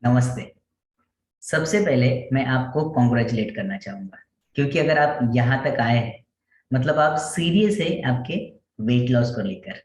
नमस्ते। सबसे पहले मैं आपको कॉन्ग्रेचुलेट करना चाहूँगा, क्योंकि अगर आप यहाँ तक आए हैं, मतलब आप सीरियस है आपके वेट लॉस को लेकर।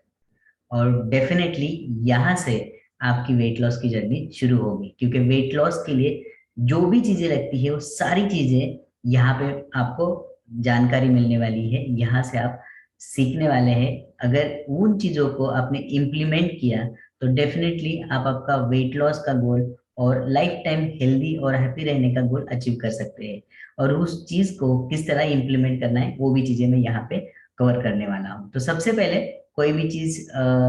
और डेफ़िनेटली यहाँ से आपकी वेट लॉस की जर्नी शुरू होगी, क्योंकि वेट लॉस के लिए जो भी चीज़ें लगती है, वो सारी चीज़ें यहाँ पे आपको जानकारी मिलने वाली है। यहाँ से आप सीखने वाले हैं। अगर उन चीज़ों को आपने इम्प्लीमेंट किया, तो डेफ़िनेटली आप आपका वेट लॉस का गोल और लाइफ टाइम हेल्दी और हैप्पी रहने का गोल अचीव कर सकते हैं। और उस चीज़ को किस तरह इम्प्लीमेंट करना है, वो भी चीज़ें मैं यहाँ पे कवर करने वाला हूँ। तो सबसे पहले कोई भी चीज़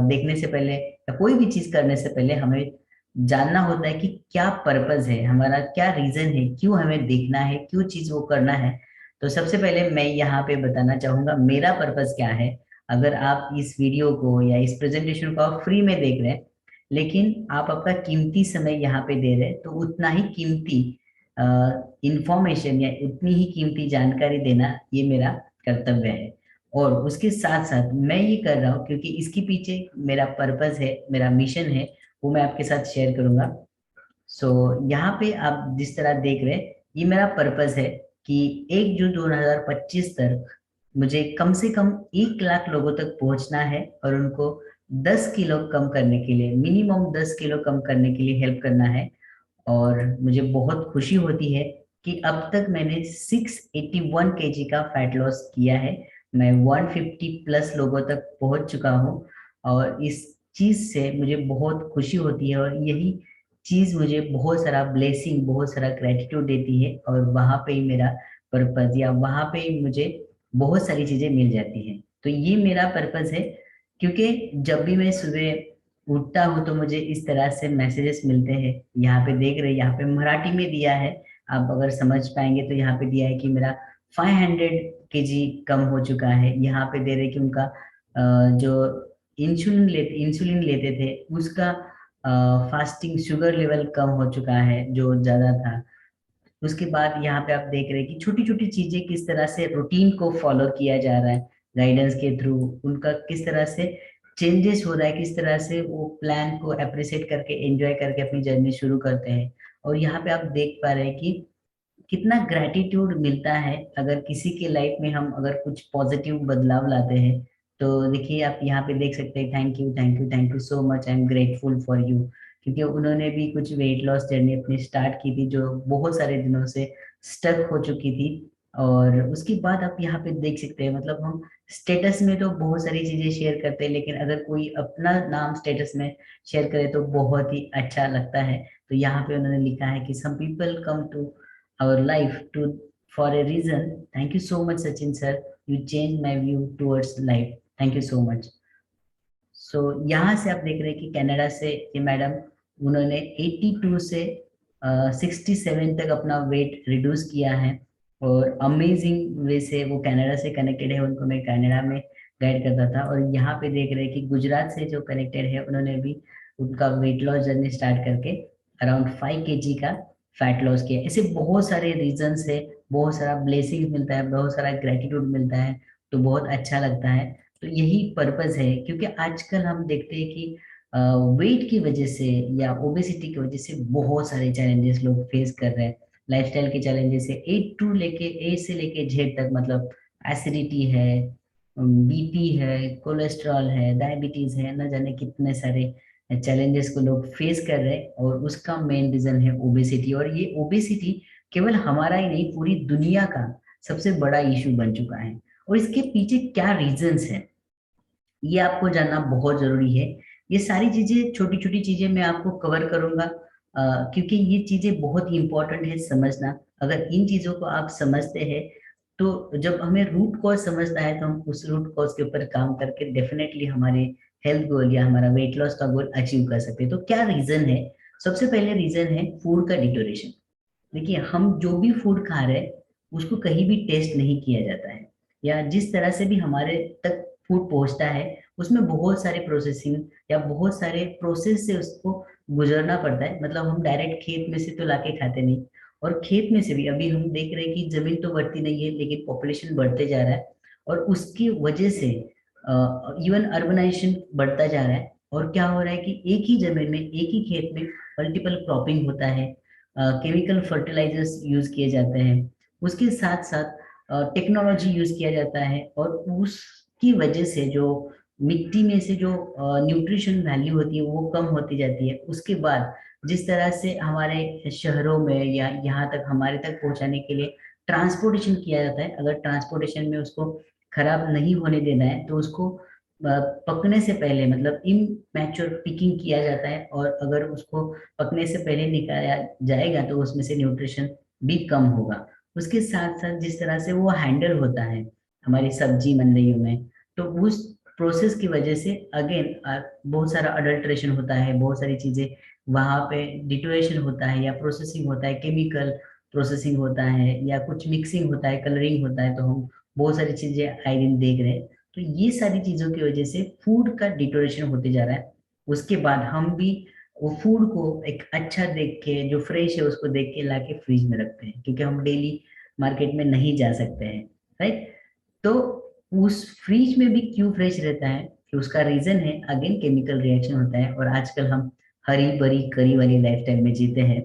देखने से पहले या कोई भी चीज़ करने से पहले हमें जानना होता है कि क्या पर्पज़ है, हमारा क्या रीज़न है, क्यों हमें देखना है, क्यों चीज़ वो करना है। तो सबसे पहले मैं यहाँ पे बताना चाहूँगा मेरा पर्पज़ क्या है। अगर आप इस वीडियो को या इस प्रेज़ेंटेशन को आप फ्री में देख रहे हैं, लेकिन आप आपका कीमती समय यहाँ पे दे रहे हैं, तो उतना ही कीमती अ, इन्फॉर्मेशन या उतनी ही कीमती जानकारी देना ये मेरा कर्तव्य है। और उसके साथ-साथ मैं ये कर रहा हूँ क्योंकि इसके पीछे मेरा पर्पज़ है, मेरा मिशन है, वो मैं आपके साथ शेयर करूँगा। सो यहाँ पे आप जिस तरह देख रहे हैं, ये मेरा पर्पज़ है कि 1 जून 2025 तक मुझे कम से कम 1 लाख लोगों तक पहुँचना है और उनको 10 किलो कम करने के लिए, मिनिमम 10 किलो कम करने के लिए हेल्प करना है। और मुझे बहुत खुशी होती है कि अब तक मैंने 681 केजी का फैट लॉस किया है। मैं 150 प्लस लोगों तक पहुँच चुका हूँ और इस चीज़ से मुझे बहुत खुशी होती है और यही चीज़ मुझे बहुत सारा ब्लेसिंग, बहुत सारा ग्रैटिट्यूड देती है और वहाँ पे ही मेरा पर्पज़ या वहाँ पे ही मुझे बहुत सारी चीज़ें मिल जाती हैं। तो ये मेरा पर्पज़ है क्योंकि जब भी मैं सुबह उठता हूँ तो मुझे इस तरह से मैसेजेस मिलते हैं। यहाँ पे देख रहे हैं, यहाँ पे मराठी में दिया है, आप अगर समझ पाएँगे तो यहाँ पे दिया है कि मेरा 500 केजी कम हो चुका है। यहाँ पे दे रहे हैं कि उनका जो इंसुलिन लेते थे उसका फास्टिंग शुगर लेवल कम हो चुका है जो ज़्यादा था। उसके बाद यहाँ पे आप देख रहे हैं कि छोटी-छोटी चीज़ें किस तरह से रूटीन को फ़ॉलो किया जा रहा है, गाइडेंस के थ्रू, उनका किस तरह से चेंजेस हो रहा है, किस तरह से वो प्लान को एप्रिशिएट करके, एन्जॉय करके अपनी जर्नी शुरू करते हैं। और यहाँ पे आप देख पा रहे हैं कि कितना ग्रैटिट्यूड मिलता है अगर किसी के लाइफ में हम अगर कुछ पॉजिटिव बदलाव लाते हैं। तो देखिए आप यहाँ पे देख सकते हैं thank you, thank you, thank you so much I am grateful for you क्योंकि उन्होंने भी कुछ वेट लॉस जर्नी अपनी स्टार्ट की थी जो बहुत सारे दिनों से स्टक हो चुकी थी। और उसके बाद आप यहाँ पे देख सकते हैं मतलब हम स्टेटस में तो बहुत सारी चीज़ें शेयर करते हैं लेकिन अगर कोई अपना नाम स्टेटस में शेयर करे तो बहुत ही अच्छा लगता है। तो यहाँ पे उन्होंने लिखा है कि some people come to our life to for a reason. Thank you so much, Sachin sir. You changed my view towards life. Thank you so much. सो यहाँ से आप देख रहे हैं कि कनाडा से ये मैडम उन्होंने 82 से 67 तक अपना वेट रिड्यूस किया है और अमेजिंग वे से वो कनाडा से कनेक्टेड है। उनको मैं कनाडा में गाइड करता था और यहाँ पे देख रहे हैं कि गुजरात से जो कनेक्टेड है उन्होंने भी उनका वेट लॉस जर्नी स्टार्ट करके अराउंड 5 केजी का फैट लॉस किया। ऐसे बहुत सारे रीजंस है, बहुत सारा ब्लेसिंग मिलता है, बहुत सारा ग्रेटिट्यूड मिलता है, तो बहुत अच्छा लगता है। तो यही पर्पज़ है क्योंकि आजकल हम देखते हैं कि वेट की वजह से या ओबेसिटी की वजह से बहुत सारे चैलेंजेस लोग फेस कर रहे हैं। लाइफ़स्टाइल के चैलेंजेस है, ए से लेके जेड तक मतलब एसिडिटी है, बीपी है, कोलेस्ट्रॉल है, डायबिटीज़ है, ना जाने कितने सारे चैलेंजेस को लोग फेस कर रहे हैं और उसका मेन रीज़न है ओबेसिटी। और ये ओबेसिटी केवल हमारा ही नहीं, पूरी दुनिया का सबसे बड़ा इश्यू बन चुका है। और इसके पीछे क्या रीज़न्स हैं? ये आपको जानना बहुत ज़रूरी है। ये सारी चीज़ें छोटी-छोटी चीज़ें मैं आपको कवर करूँगा क्योंकि ये चीज़ें बहुत ही इम्पोर्टेंट है समझना। अगर इन चीज़ों को आप समझते हैं, तो जब हमें रूट कॉज़ समझना है, तो हम उस रूट कॉज़ के ऊपर काम करके डेफ़िनेटली हमारे हेल्थ गोल या हमारा वेट लॉस का गोल अचीव कर सकते हैं। तो क्या रीज़न है? सबसे पहले रीज़न है फूड का डिटोरेशन। देखिए, हम जो भी फूड खा रहे हैं, उसको कहीं भी टेस्ट नहीं किया जाता है या जिस तरह से भी हमारे तक फूड पहुँचता है, उसमें बहुत सारे प्रोसेसिंग या बहुत सारे प्रोसेस से उसको गुज़रना पड़ता है। मतलब हम डायरेक्ट खेत में से तो लाके खाते नहीं और खेत में से भी अभी हम देख रहे हैं कि ज़मीन तो बढ़ती नहीं है, लेकिन पॉपुलेशन बढ़ते जा रहा है और उसकी वजह से इवन अर्बनाइज़ेशन बढ़ता जा रहा है और क्या हो रहा है कि एक ही जमीन में, एक ही खेत में मल्टीपल क्रॉपिंग होता है, केमिकल फर्टिलाइजर्स यूज किए जाते हैं, उसके साथ साथ टेक्नोलॉजी यूज किया जाता है, और उसकी वजह से जो मिट्टी में से जो न्यूट्रिशन वैल्यू होती है वो कम होती जाती है। उसके बाद जिस तरह से हमारे शहरों में या यहाँ तक हमारे तक पहुंचाने के लिए ट्रांसपोर्टेशन किया जाता है, अगर ट्रांसपोर्टेशन में उसको खराब नहीं होने देना है तो उसको पकने से पहले, मतलब इमैच्योर पिकिंग किया जाता है, और अगर उसको पकने से पहले निकाला जाएगा तो उसमें से न्यूट्रिशन भी कम होगा। उसके साथ साथ जिस तरह से वो हैंडल होता है हमारी सब्जी मंडियों में, तो उस प्रोसेस की वजह से अगेन बहुत सारा अडल्ट्रेशन होता है, बहुत सारी चीजें वहां पे डिटोरेशन होता है, या प्रोसेसिंग होता है, केमिकल प्रोसेसिंग होता है, या कुछ मिक्सिंग होता है, कलरिंग होता है, तो हम बहुत सारी चीजें आए दिन देख रहे हैं। तो ये सारी चीजों की वजह से फूड का डिटोरेशन होते जा रहा है। उसके बाद हम भी वो फूड को एक अच्छा देख के, जो फ्रेश है उसको देख के लाके फ्रिज में रखते हैं, क्योंकि हम डेली मार्केट में नहीं जा सकते हैं, राइट। तो उस फ्रिज में भी क्यों फ्रेश रहता है, कि उसका रीजन है अगेन केमिकल रिएक्शन होता है। और आजकल हम हरी भरी करी वाली लाइफस्टाइल में जीते हैं,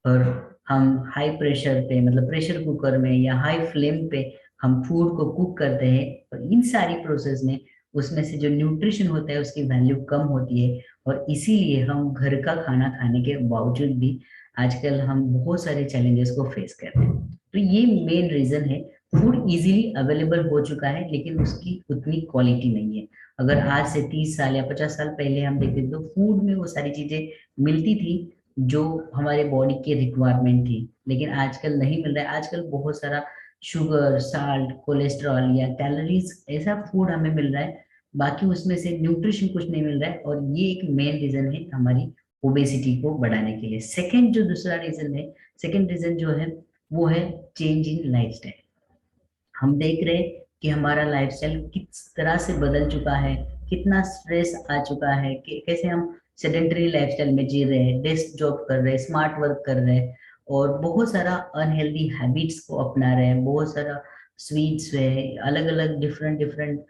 और हम हाई प्रेशर पे, मतलब प्रेशर कुकर में या हाई फ्लेम पे हम फूड को कुक करते हैं, और इन सारी प्रोसेस में उसमें से जो न्यूट्रिशन होता है उसकी वैल्यू कम होती है। और इसीलिए हम घर का खाना खाने के बावजूद भी आजकल हम बहुत सारे चैलेंजेस को फेस कर रहे हैं। तो ये मेन रीजन है। फूड इजीली अवेलेबल हो चुका है लेकिन उसकी उतनी क्वालिटी नहीं है। अगर आज से 30 साल या 50 साल पहले हम देखते तो फूड में वो सारी चीजें मिलती थी जो हमारे बॉडी के रिक्वायरमेंट थी, लेकिन आजकल नहीं मिल रहा है। आजकल बहुत सारा शुगर, साल्ट, कोलेस्ट्रॉल या कैलोरीज ऐसा फूड हमें मिल रहा है, बाकी उसमें से न्यूट्रिशन कुछ नहीं मिल रहा है, और ये एक मेन रीजन है हमारी ओबेसिटी को बढ़ाने के लिए। सेकंड जो दूसरा रीजन है, सेकंड रीजन जो है वो है चेंज इन लाइफस्टाइल। हम देख रहे हैं कि हमारा लाइफस्टाइल किस तरह से बदल चुका है, कितना स्ट्रेस आ चुका है, कि कैसे हम सेडेंटरी लाइफस्टाइल में जी रहे हैं, डेस्क जॉब कर रहे हैं, स्मार्ट वर्क कर रहे हैं, और बहुत सारा अनहेल्दी हैबिट्स को अपना रहे हैं। बहुत सारा स्वीट्स है, अलग अलग different different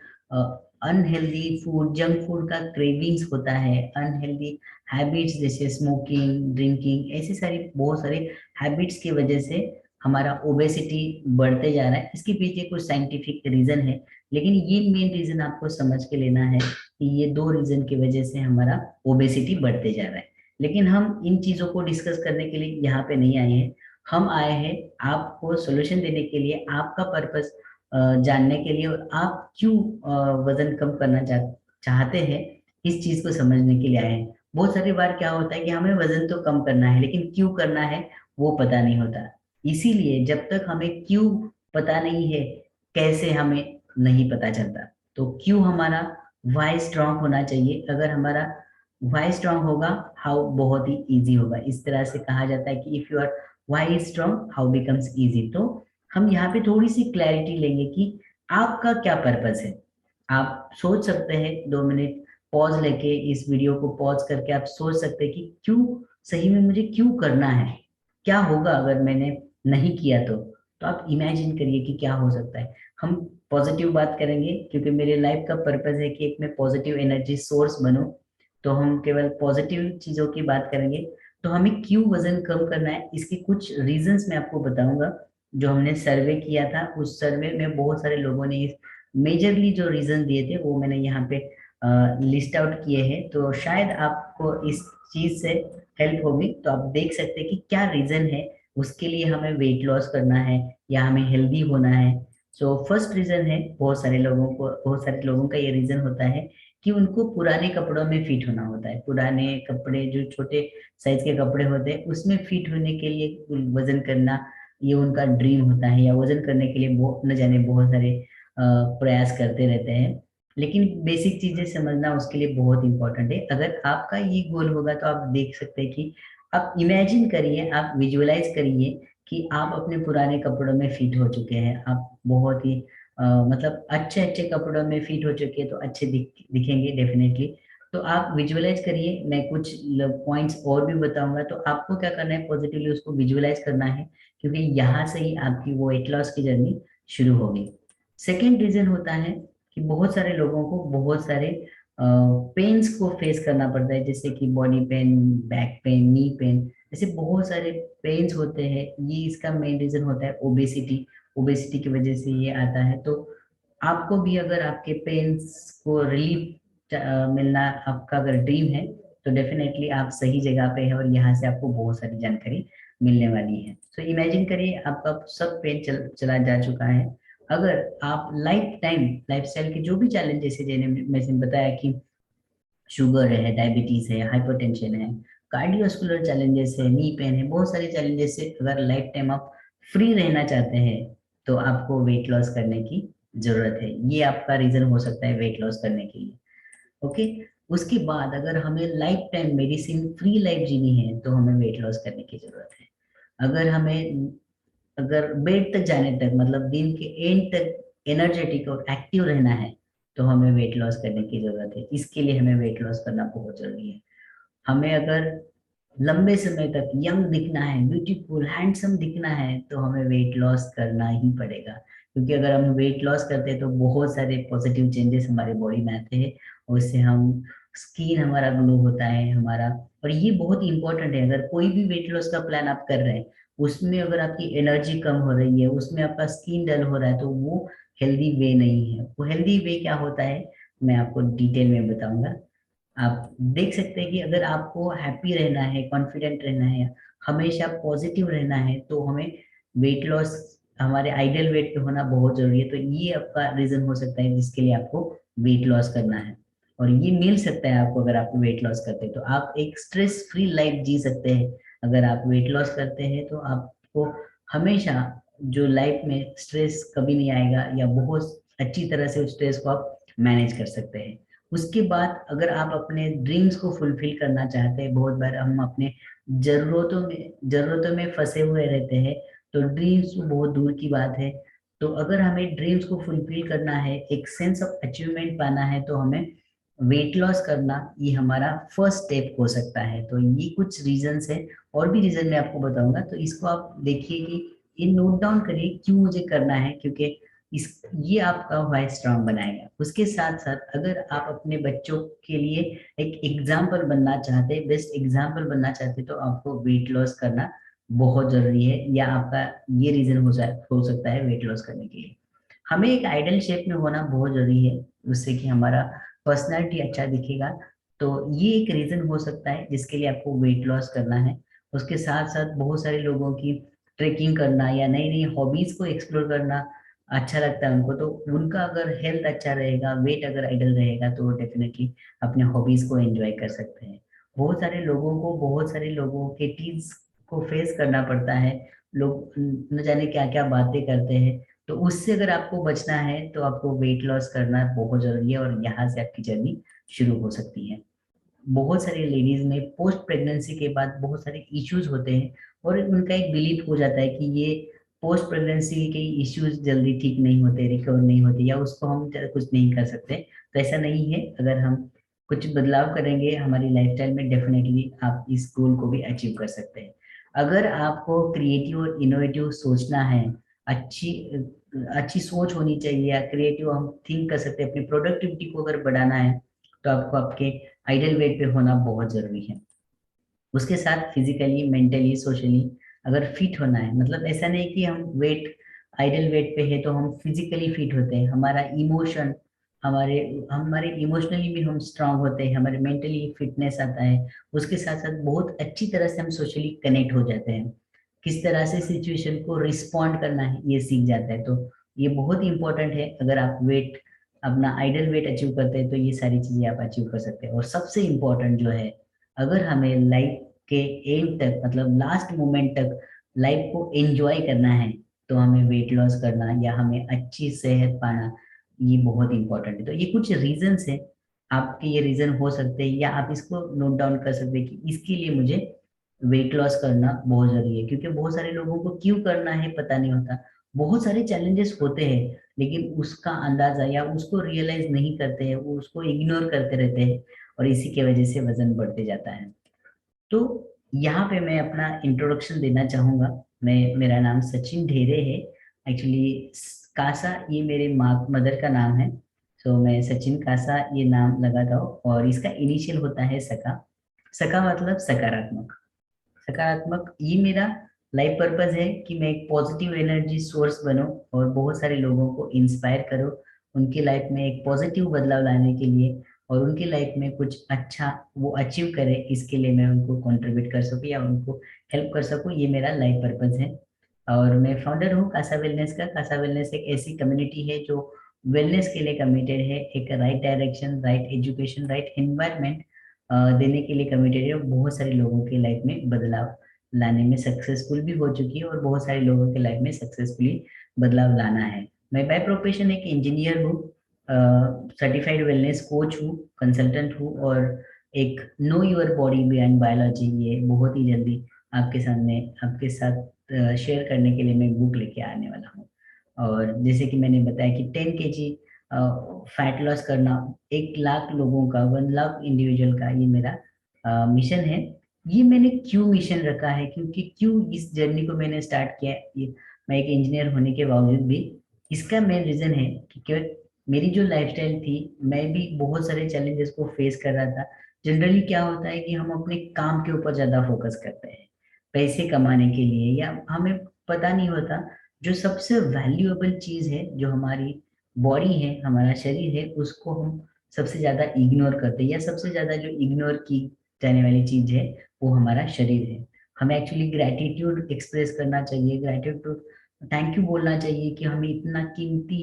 unhealthy food, junk food का क्रेविंग्स होता है, अनहेल्दी हैबिट्स जैसे स्मोकिंग, ड्रिंकिंग, ऐसी सारी बहुत सारी हैबिट्स की वजह से हमारा ओबेसिटी बढ़ते जा रहा है। इसके पीछे कुछ साइंटिफिक रीजन है, लेकिन ये मेन रीजन आपको समझ के लेना है कि ये दो रीजन की वजह से हमारा ओबेसिटी बढ़ते जा रहा है। लेकिन हम इन चीजों को डिस्कस करने के लिए यहाँ पे नहीं आए हैं। हम आए हैं आपको सोल्यूशन देने के लिए, आपका पर्पस जानने के लिए, और आप क्यों वजन कम करना चाहते हैं, इस चीज को समझने के लिए आए हैं। बहुत सारी बार क्या होता है कि हमें वजन तो कम करना है लेकिन क्यों करना है वो पता नहीं होता। इसीलिए जब तक हमें क्यों पता नहीं है, कैसे हमें नहीं पता चलता। तो क्यों हमारा वाई स्ट्रांग होना चाहिए। अगर हमारा वाई स्ट्रांग होगा, हाउ बहुत ही इजी होगा। इस तरह से कहा जाता है कि if you are why strong, how becomes easy. तो हम यहाँ पे थोड़ी सी क्लैरिटी लेंगे कि आपका क्या पर्पस है। आप सोच सकते हैं 2 मिनट पॉज लेके, इस वीडियो को पॉज करके आप सोच सकते हैं कि क्यों, सही में मुझे क्यों करना है, क्या होगा अगर मैंने नहीं किया तो आप इमेजिन करिए कि क्या हो सकता है। हम पॉजिटिव बात करेंगे क्योंकि मेरे लाइफ का पर्पस है कि एक मैं पॉजिटिव एनर्जी सोर्स बनूं, तो हम केवल पॉजिटिव चीजों की बात करेंगे। तो हमें क्यों वजन कम करना है, इसके कुछ रीजंस मैं आपको बताऊंगा। जो हमने सर्वे किया था, उस सर्वे में बहुत सारे लोगों ने मेजरली जो रीजन दिए थे वो मैंने यहाँ पे लिस्ट आउट किए हैं, तो शायद आपको इस चीज से हेल्प होगी। तो आप देख सकते हैं कि क्या रीजन है उसके लिए हमें वेट लॉस करना है या हमें हेल्दी होना है। सो फर्स्ट रीजन है, बहुत सारे लोगों का ये रीजन होता है कि उनको पुराने कपड़ों में फिट होना होता है। पुराने कपड़े, जो छोटे साइज के कपड़े होते हैं, उसमें फिट होने के लिए वजन करना ये उनका ड्रीम होता है, या वजन करने के लिए बहुत न जाने बहुत सारे प्रयास करते रहते हैं। लेकिन बेसिक चीजें समझना उसके लिए बहुत इंपॉर्टेंट है। अगर आपका ये गोल होगा तो आप देख सकते हैं कि आप इमेजिन करिए, आप विजुअलाइज करिए कि आप अपने पुराने कपड़ों में फिट हो चुके हैं। आप बहुत ही मतलब अच्छे अच्छे कपड़ों में फिट हो चुके हैं, तो अच्छे दिखेंगे डेफिनेटली। तो आप विजुअलाइज करिए, मैं कुछ पॉइंट्स और भी बताऊंगा, तो आपको क्या करना है, पॉजिटिवली उसको विजुअलाइज करना है, क्योंकि यहाँ से ही आपकी वो वेट लॉस की जर्नी शुरू होगी। सेकेंड रीजन होता है कि बहुत सारे लोगों को बहुत सारे पेन्स को फेस करना पड़ता है, जैसे कि body pain, back pain, knee pain, ऐसे बहुत सारे पेन्स होते हैं। ये इसका मेन रीजन होता है ओबेसिटी। ओबेसिटी की वजह से ये आता है। तो आपको भी अगर आपके पेन्स को रिलीफ मिलना आपका अगर ड्रीम है, तो डेफिनेटली आप सही जगह पे है और यहाँ से आपको बहुत सारी जानकारी मिलने वाली है। तो इमेजिन करिए आपका सब पेन चला जा चुका है। अगर आप लाइफ टाइम लाइफस्टाइल के जो भी चैलेंजेस है, जैसे मैंने बताया कि शुगर है, डायबिटीज है, हाइपरटेंशन है, कार्डियोवास्कुलर चैलेंजेस है, नी पेन है, बहुत सारे चैलेंजेस से अगर लाइफ टाइम आप फ्री रहना चाहते हैं, तो आपको वेट लॉस करने की जरूरत है। ये आपका रीजन हो सकता है वेट लॉस करने के लिए। ओके। उसके बाद अगर हमें life time medicine free life जीनी है, तो हमें वेट लॉस करने की जरूरत है। अगर हमें अगर बेड तक जाने तक, मतलब दिन के एंड तक एनर्जेटिक और एक्टिव रहना है, तो हमें वेट लॉस करने की जरूरत है। इसके लिए हमें वेट लॉस करना बहुत जरूरी है। हमें अगर लंबे समय तक यंग दिखना है, ब्यूटीफुल हैंडसम दिखना है, तो हमें वेट लॉस करना ही पड़ेगा। क्योंकि अगर हम वेट लॉस करते हैं तो बहुत सारे पॉजिटिव चेंजेस हमारे बॉडी में आते हैं। उससे हम स्किन हमारा ग्लो होता है हमारा। और ये बहुत इंपॉर्टेंट है, अगर कोई भी वेट लॉस का प्लान आप कर रहे हैं, उसमें अगर आपकी एनर्जी कम हो रही है, उसमें आपका स्किन डल हो रहा है, तो वो हेल्दी वे नहीं है। वो हेल्दी वे क्या होता है, मैं आपको डिटेल में बताऊंगा। आप देख सकते हैं कि अगर आपको हैप्पी रहना है, कॉन्फिडेंट रहना है, हमेशा पॉजिटिव रहना है, तो हमें वेट लॉस हमारे आइडियल वेट पे होना बहुत जरूरी है। तो ये आपका रीजन हो सकता है जिसके लिए आपको वेट लॉस करना है। और ये मिल सकता है आपको अगर आप वेट लॉस करते हैं, तो आप एक स्ट्रेस फ्री लाइफ जी सकते हैं। अगर आप वेट लॉस करते हैं तो आपको हमेशा जो लाइफ में स्ट्रेस कभी नहीं आएगा, या बहुत अच्छी तरह से उस स्ट्रेस को आप मैनेज कर सकते हैं। उसके बाद अगर आप अपने ड्रीम्स को फुलफिल करना चाहते हैं, बहुत बार हम अपने जरूरतों में फंसे हुए रहते हैं, तो ड्रीम्स तो बहुत दूर की बात है। तो अगर हमें ड्रीम्स को फुलफिल करना है, एक सेंस ऑफ अचीवमेंट पाना है, तो हमें वेट लॉस करना ये हमारा फर्स्ट स्टेप हो सकता है। तो ये कुछ रीजंस है, और भी रीजन मैं आपको बताऊंगा। तो इसको आप देखिए कि ये नोट डाउन करिए क्यों मुझे करना है, क्योंकि इस ये आपका वॉइस स्ट्रांग बनाएगा। उसके साथ साथ अगर आप अपने बच्चों के लिए एक एग्जाम्पल बनना चाहते हैं, बेस्ट एग्जाम्पल बनना चाहते हैं, तो आपको वेट लॉस करना बहुत जरूरी है। या आपका ये रीजन हो सकता है वेट लॉस करने के लिए। हमें एक आइडल शेप में होना बहुत जरूरी है, उससे कि हमारा पर्सनैलिटी अच्छा दिखेगा। तो ये एक रीजन हो सकता है जिसके लिए आपको वेट लॉस करना है। उसके साथ साथ बहुत सारे लोगों की ट्रेकिंग करना या नई नई हॉबीज को एक्सप्लोर करना अच्छा लगता है उनको। तो उनका अगर हेल्थ अच्छा रहेगा, वेट अगर आइडल रहेगा, तो डेफिनेटली अपने हॉबीज को एंजॉय कर सकते हैं। बहुत सारे लोगों के टीज को फेस करना पड़ता है। लोग न जाने क्या क्या बातें करते हैं। तो उससे अगर आपको बचना है, तो आपको वेट लॉस करना बहुत जरूरी है, और यहाँ से आपकी जर्नी शुरू हो सकती है। बहुत सारी लेडीज में पोस्ट प्रेगनेंसी के बाद बहुत सारे इश्यूज होते हैं, और उनका एक बिलीफ हो जाता है कि ये पोस्ट प्रेगनेंसी के इश्यूज जल्दी ठीक नहीं होते, रिकवर नहीं होते, या उसको हम कुछ नहीं कर सकते। तो ऐसा नहीं है। अगर हम कुछ बदलाव करेंगे हमारी लाइफस्टाइल में, डेफिनेटली आप इस गोल को भी अचीव कर सकते हैं। अगर आपको क्रिएटिव और इनोवेटिव सोचना है, अच्छी अच्छी सोच होनी चाहिए, या क्रिएटिव हम थिंक कर सकते हैं, अपनी प्रोडक्टिविटी को अगर बढ़ाना है, तो आपको आपके आइडियल वेट पे होना बहुत जरूरी है। उसके साथ फिजिकली, मेंटली, सोशली अगर फिट होना है, मतलब ऐसा नहीं कि हम वेट आइडियल वेट पे है तो हम फिजिकली फिट होते हैं। हमारा इमोशन, हमारे हमारे इमोशनली भी हम स्ट्रांग होते हैं, हमारे मेंटली फिटनेस आता है। उसके साथ साथ बहुत अच्छी तरह से हम सोशली कनेक्ट हो जाते हैं। किस तरह से सिचुएशन को रिस्पॉन्ड करना है ये सीख जाता है। तो ये बहुत इंपॉर्टेंट है। अगर आप वेट अपना आइडियल वेट अचीव करते हैं, तो ये सारी चीजें आप अचीव कर सकते हैं। और सबसे इम्पोर्टेंट जो है, अगर हमें लाइफ के एंड तक, मतलब लास्ट मोमेंट तक लाइफ को एंजॉय करना है, तो हमें वेट लॉस करना या हमें अच्छी सेहत पाना ये बहुत इंपॉर्टेंट है। तो ये कुछ रीजंस है, आपके ये रीजन हो सकते हैं, या आप इसको नोट डाउन कर सकते हैं कि इसके लिए मुझे वेट लॉस करना बहुत जरूरी है। क्योंकि बहुत सारे लोगों को क्यों करना है पता नहीं होता। बहुत सारे चैलेंजेस होते हैं, लेकिन उसका अंदाजा या उसको रियलाइज नहीं करते हैं, वो उसको इग्नोर करते रहते हैं, और इसी के वजह से वजन बढ़ते जाता है। तो यहाँ पे मैं अपना इंट्रोडक्शन देना चाहूंगा। मेरा नाम सचिन ढेरे है। एक्चुअली कासा ये मेरे माँ मदर का नाम है। तो मैं सचिन कासा ये नाम लगाता हूँ, और इसका इनिशियल होता है सका। सका मतलब सकारात्मक। सकारात्मक ये मेरा लाइफ पर्पस है कि मैं एक पॉजिटिव एनर्जी सोर्स बनूं और बहुत सारे लोगों को इंस्पायर करूं, उनकी लाइफ में एक पॉजिटिव बदलाव लाने के लिए, और उनकी लाइफ में कुछ अच्छा वो अचीव करे, इसके लिए मैं उनको कंट्रीब्यूट कर सकूं या उनको हेल्प कर सकूं, ये मेरा लाइफ पर्पस है। और मैं फाउंडर हूँ कासा वेलनेस का। कासा वेलनेस एक ऐसी कम्युनिटी है जो वेलनेस के लिए कमिटेड है, एक right direction, right education, right environment देने के लिए कमिटेड है, और बहुत सारे लोगों की लाइफ में बदलाव लाने में सक्सेसफुल भी हो चुकी है, और बहुत सारे लोगों के लाइफ में सक्सेसफुली बदलाव लाना है। मैं बाय प्रोफेशन एक इंजीनियर हूँ, सर्टिफाइड वेलनेस कोच हूँ, कंसल्टेंट हूँ, और एक know your body behind biology, ये बहुत ही जल्दी आपके सामने आपके साथ शेयर करने के लिए मैं बुक लेके आने वाला हूँ। और जैसे कि मैंने बताया कि 10 kg फैट लॉस करना, 1 लाख लोगों का, 1 लाख इंडिविजुअल का ये मेरा मिशन है। ये मैंने क्यों मिशन रखा है, क्योंकि क्यों इस जर्नी को मैंने स्टार्ट किया है, मैं एक इंजीनियर होने के बावजूद भी इसका मेन रीजन है कि मेरी जो लाइफस्टाइल थी, मैं भी बहुत सारे चैलेंजेस को फेस कर रहा था। जनरली क्या होता है कि हम अपने काम के ऊपर ज्यादा फोकस करते हैं पैसे कमाने के लिए, या हमें पता नहीं होता जो सबसे वैल्यूएबल चीज है, जो हमारी बॉडी है, हमारा शरीर है, उसको हम सबसे ज्यादा इग्नोर करते हैं, या सबसे ज्यादा जो इग्नोर की जाने वाली चीज है वो हमारा शरीर है। हमें एक्चुअली ग्रैटिट्यूड एक्सप्रेस करना चाहिए, ग्रैटिट्यूड, थैंक यू बोलना चाहिए कि हमें इतना कीमती,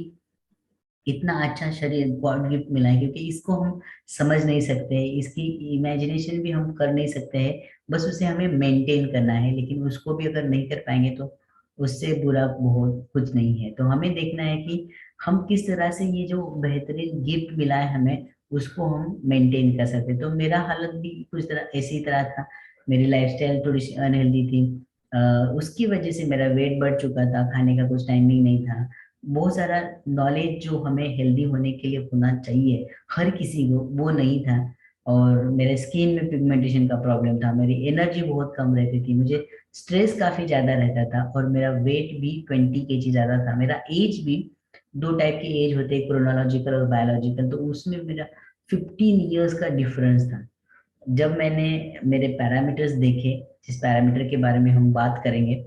इतना अच्छा शरीर गॉड गिफ्ट मिला है, क्योंकि इसको हम समझ नहीं सकते हैं, इसकी इमेजिनेशन भी हम कर नहीं सकते हैं, बस उसे हमें मेंटेन करना है, लेकिन उसको भी अगर नहीं कर पाएंगे तो उससे बुरा बहुत कुछ नहीं है। तो हमें देखना है कि हम किस तरह से ये जो बेहतरीन गिफ्ट मिला है हमें, उसको हम मेंटेन कर सकते हैं। तो मेरा हालत भी कुछ तरह ऐसी तरह था, मेरी लाइफस्टाइल थोड़ी सी अनहेल्दी थी, उसकी वजह से मेरा वेट बढ़ चुका था, खाने का कुछ टाइमिंग नहीं था। बहुत सारा नॉलेज जो हमें हेल्दी होने के लिए होना चाहिए हर किसी को, वो नहीं था। और मेरे स्किन में पिगमेंटेशन का प्रॉब्लम था, मेरी एनर्जी बहुत कम रहती थी, मुझे स्ट्रेस काफी ज्यादा रहता था, और मेरा वेट भी 20 kg ज्यादा था। मेरा एज भी, दो टाइप के एज होते हैं, क्रोनोलॉजिकल और बायोलॉजिकल, तो उसमें मेरा 15 ईयर्स का डिफरेंस था। जब मैंने मेरे पैरामीटर्स देखे, जिस पैरामीटर के बारे में हम बात करेंगे,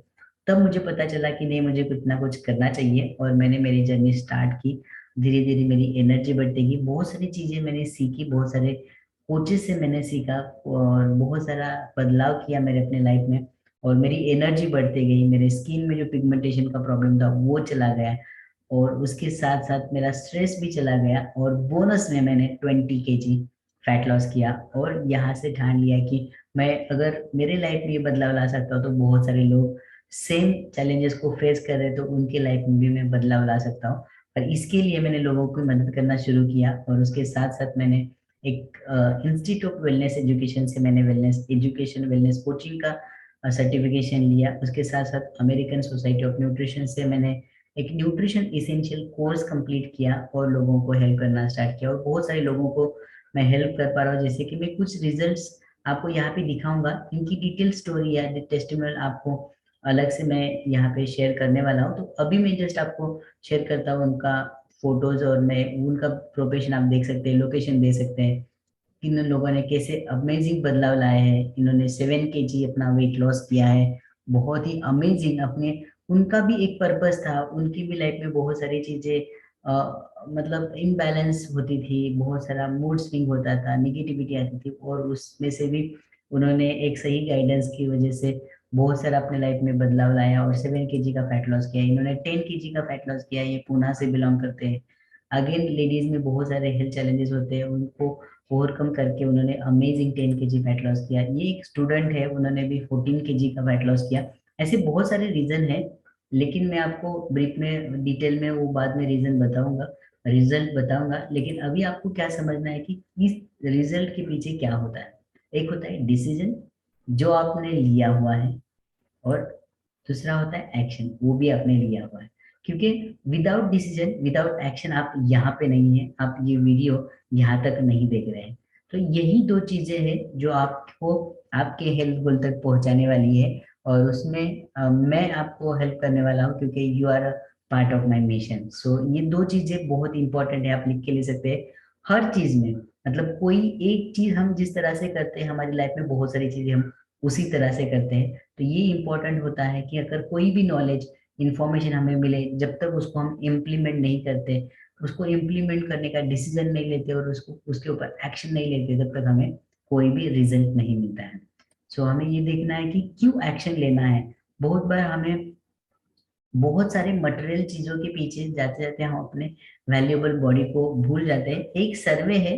तब मुझे पता चला कि नहीं, मुझे कुछ ना कुछ करना चाहिए, और मैंने मेरी जर्नी स्टार्ट की। धीरे धीरे मेरी एनर्जी बढ़ती गई, बहुत सारी चीजें मैंने सीखी, बहुत सारे कोचेस से मैंने सीखा, और बहुत सारा बदलाव किया मैंने अपने लाइफ में, और मेरी एनर्जी बढ़ती गई, मेरे स्किन में जो पिगमेंटेशन का प्रॉब्लम था वो चला गया, और उसके साथ साथ मेरा स्ट्रेस भी चला गया, और बोनस में मैंने 20 kg फैट लॉस किया। और यहाँ से ठान लिया कि मैं अगर मेरे लाइफ में ये बदलाव ला सकता हूँ, तो बहुत सारे लोग सेम चैलेंजेस को फेस कर रहे हैं, तो उनके लाइफ में भी मैं बदलाव ला सकता हूँ। और इसके लिए मैंने लोगों की मदद करना शुरू किया, और उसके साथ साथ मैंने एक इंस्टीट्यूट ऑफ वेलनेस एजुकेशन से मैंने वेलनेस एजुकेशन, वेलनेस कोचिंग का सर्टिफिकेशन लिया। उसके साथ साथ अमेरिकन सोसाइटी ऑफ न्यूट्रिशन से मैंने एक न्यूट्रिशन इसेंशियल कोर्स कंप्लीट किया, और लोगों को हेल्प करना स्टार्ट किया, और बहुत सारे लोगों को मैं हेल्प कर पा रहा हूँ। जैसे कि मैं कुछ रिजल्ट्स आपको यहाँ पे दिखाऊंगा, इनकी डिटेल स्टोरी या टेस्टिमोनियल आपको अलग से मैं यहाँ पे शेयर करने वाला हूँ। तो अभी मैं जस्ट आपको शेयर करता हूँ उनका फोटोज, और मैं उनका प्रोफेशन आप देख सकते हैं, लोकेशन दे सकते हैं, इन लोगों ने कैसे अमेजिंग बदलाव लाए हैं। इन्होंने 7 kg अपना वेट लॉस किया है, बहुत ही अमेजिंग। अपने उनका भी एक पर्पस था, उनकी भी लाइफ में बहुत सारी चीजें मतलब इम्बैलेंस होती थी, बहुत सारा मूड स्विंग होता था, निगेटिविटी आती थी, और उसमें से भी उन्होंने एक सही गाइडेंस की वजह से बहुत सारा अपने लाइफ में बदलाव लाया, और 7 kg का फैट लॉस किया। इन्होंने 10 kg का फैट लॉस किया, ये पूना से बिलोंग करते हैं। अगेन लेडीज में बहुत सारे हेल्थ चैलेंजेस होते हैं, उनको ओवरकम करके उन्होंने अमेजिंग 10 kg फैट लॉस किया। ये एक स्टूडेंट है, उन्होंने भी 14 kg का फैट लॉस किया। ऐसे बहुत सारे रीजन है, लेकिन मैं आपको ब्रीफ में डिटेल में वो बाद में रीजन बताऊंगा, रिजल्ट बताऊंगा। लेकिन अभी आपको क्या समझना है कि इस रिजल्ट के पीछे क्या होता है। एक होता है डिसीजन जो आपने लिया हुआ है, और दूसरा होता है एक्शन, वो भी आपने लिया हुआ है। क्योंकि विदाउट डिसीजन, विदाउट एक्शन आप यहाँ पे नहीं है, आप ये वीडियो यहाँ तक नहीं देख रहे हैं। तो यही दो चीजें हैं जो आपको आपके हेल्थ गोल तक पहुंचाने वाली है, और उसमें मैं आपको हेल्प करने वाला हूँ, क्योंकि you are part of my mission. So ये दो चीजें बहुत इंपॉर्टेंट है, आप लिख के ले सकते हैं हर चीज में। मतलब कोई एक चीज हम जिस तरह से करते हैं हमारी लाइफ में बहुत सारी चीजें हम उसी तरह से करते हैं। तो ये इंपॉर्टेंट होता है कि अगर कोई भी नॉलेज इंफॉर्मेशन हमें मिले, जब तक उसको हम इम्प्लीमेंट नहीं करते, उसको इम्प्लीमेंट करने का डिसीजन नहीं लेते और उसको उसके ऊपर एक्शन नहीं लेते, तब तक हमें कोई भी रिजल्ट नहीं मिलता है। सो हमें ये देखना है कि क्यों एक्शन लेना है। बहुत बार हमें बहुत सारे मटेरियल चीजों के पीछे जाते जाते हम अपने वैल्यूएबल बॉडी को भूल जाते हैं। एक सर्वे है,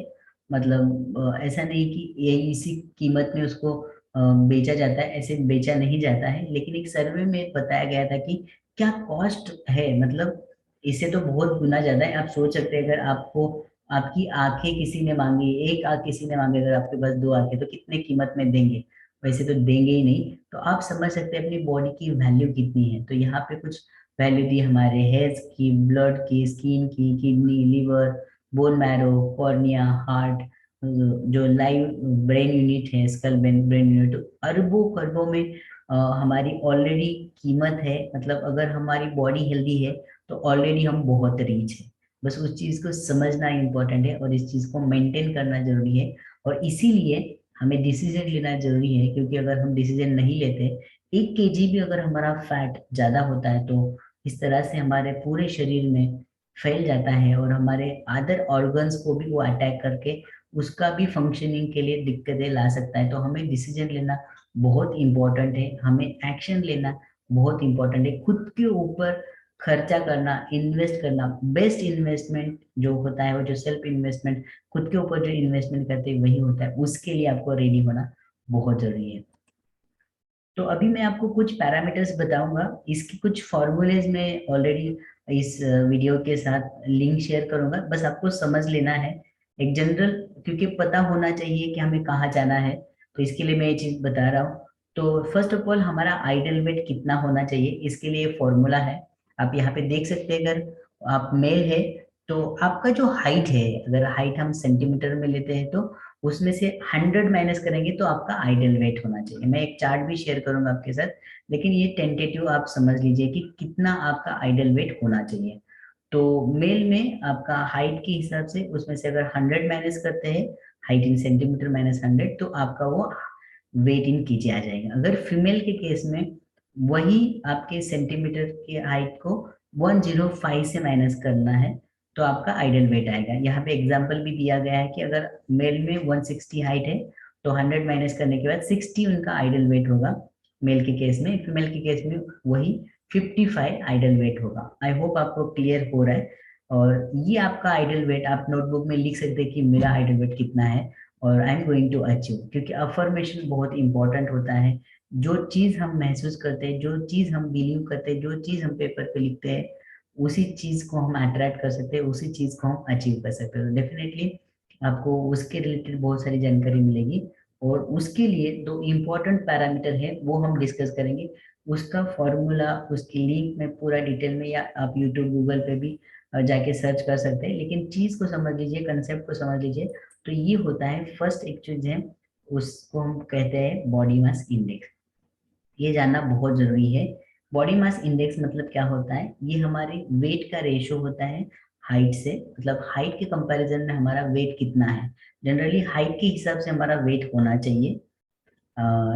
मतलब ऐसा नहीं कि ये इसी कीमत में उसको बेचा जाता है, ऐसे बेचा नहीं जाता है, लेकिन एक सर्वे में बताया गया था कि क्या कॉस्ट है, मतलब इससे तो बहुत गुना ज्यादा है। आप सोच सकते हैं अगर आपको आपकी आंखें किसी ने मांगी, एक आंख किसी ने मांगी, अगर आपके पास दो आंखें, तो कितने कीमत में देंगे? वैसे तो देंगे ही नहीं। तो आप समझ सकते हैं अपनी बॉडी की वैल्यू कितनी है। तो यहाँ पे कुछ वैल्यू दी हमारे हेल्थ की, ब्लड की, स्किन की, kidney, liver, bone marrow, cornea, heart, जो लाइव ब्रेन यूनिट है, स्कल ब्रेन यूनिट, अरबों खरबों में हमारी ऑलरेडी कीमत है। मतलब अगर हमारी बॉडी हेल्दी है तो ऑलरेडी हम बहुत रीच है। बस उस चीज को समझना इम्पोर्टेंट है और इस चीज को मेंटेन करना जरूरी है। और इसीलिए हमें डिसीजन लेना जरूरी है, क्योंकि अगर हम डिसीजन नहीं लेते, 1 kg भी अगर हमारा फैट ज्यादा होता है तो इस तरह से हमारे पूरे शरीर में फैल जाता है और हमारे अदर ऑर्गन्स को भी वो अटैक करके उसका भी फंक्शनिंग के लिए दिक्कतें ला सकता है। तो हमें डिसीजन लेना बहुत इंपॉर्टेंट है, हमें एक्शन लेना बहुत इंपॉर्टेंट है। खुद के ऊपर खर्चा करना, इन्वेस्ट करना, बेस्ट इन्वेस्टमेंट जो होता है वो जो सेल्फ इन्वेस्टमेंट, खुद के ऊपर जो इन्वेस्टमेंट करते हैं वही होता है। उसके लिए आपको रेडी होना बहुत जरूरी है। तो अभी मैं आपको कुछ पैरामीटर्स बताऊंगा, इसके कुछ फॉर्मूलेज में ऑलरेडी इस वीडियो के साथ लिंक शेयर करूंगा, बस आपको समझ लेना है एक जनरल, क्योंकि पता होना चाहिए कि हमें कहाँ जाना है। तो इसके लिए मैं ये चीज बता रहा हूँ। तो फर्स्ट ऑफ ऑल हमारा आइडल वेट कितना होना चाहिए, इसके लिए फॉर्मूला है। आप यहाँ पे देख सकते हैं, अगर आप मेल है तो आपका जो हाइट है, अगर हाइट हम सेंटीमीटर में लेते हैं तो उसमें से 100 माइनस करेंगे तो आपका आइडल वेट होना चाहिए। मैं एक चार्ट भी शेयर करूंगा आपके साथ, लेकिन ये टेंटेटिव आप समझ लीजिए कि कितना आपका आइडल वेट होना चाहिए। तो मेल में आपका हाइट के हिसाब से उसमें से अगर 100 माइनस करते हैं, हाइट इन सेंटीमीटर माइनस 100, तो आपका वो वेट इन कीजिए आ जाएगा। अगर फीमेल के केस में वही आपके सेंटीमीटर के हाइट को 105 से माइनस करना है तो आपका आइडल वेट आएगा। यहाँ पे एग्जांपल भी दिया गया है कि अगर मेल में 160 हाइट है तो 100 माइनस करने के बाद 60 उनका आइडल वेट होगा मेल के केस में। फीमेल के केस में वही 55 आइडल वेट होगा। आई होप आपको क्लियर हो रहा है। और ये आपका आइडल वेट आप नोटबुक में लिख सकते हैं कि मेरा आइडल वेट कितना है और I am going to achieve, क्योंकि अफर्मेशन बहुत इंपॉर्टेंट होता है। जो चीज हम महसूस करते हैं, जो चीज हम बिलीव करते हैं, जो चीज हम पेपर पे लिखते हैं, उसी चीज को हम अट्रैक्ट कर सकते हैं, उसी चीज को हम अचीव कर सकते हैं। तो डेफिनेटली आपको उसके रिलेटेड बहुत सारी जानकारी मिलेगी। और उसके लिए दो इम्पोर्टेंट पैरामीटर है वो हम डिस्कस करेंगे। उसका फॉर्मूला, उसकी लिंक में पूरा डिटेल में, या आप यूट्यूब गूगल पे भी जाके सर्च कर सकते हैं, लेकिन चीज को समझ लीजिए, कंसेप्ट को समझ लीजिए। तो ये होता है फर्स्ट एक चीज है, उसको हम कहते हैं बॉडी मास इंडेक्स। ये जानना बहुत जरूरी है। बॉडी मास इंडेक्स मतलब क्या होता है? ये हमारे वेट का रेशियो होता है हाइट से, मतलब हाइट के कंपैरिजन में हमारा वेट कितना है। जनरली हाइट के हिसाब से हमारा वेट होना चाहिए,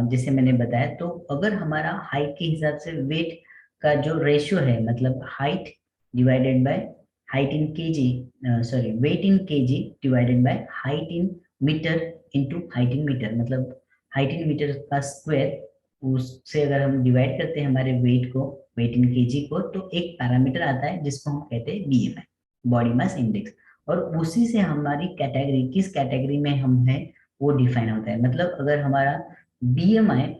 जैसे मैंने बताया। तो अगर हमारा हाइट के हिसाब से वेट का जो रेशियो है, मतलब height divided by height in KG, sorry weight in KG divided by height in metre into height in metre, मतलब हाइट इन मीटर का स्क्वायर, उससे अगर हम डिवाइड करते हैं हमारे वेट को, वेट इन केजी को, तो एक पैरामीटर आता है जिसको हम कहते हैं बीएमआई, बॉडी मास इंडेक्स। और उसी से हमारी कैटेगरी, किस कैटेगरी में हम हैं वो डिफाइन होता है। मतलब अगर हमारा बीएमआई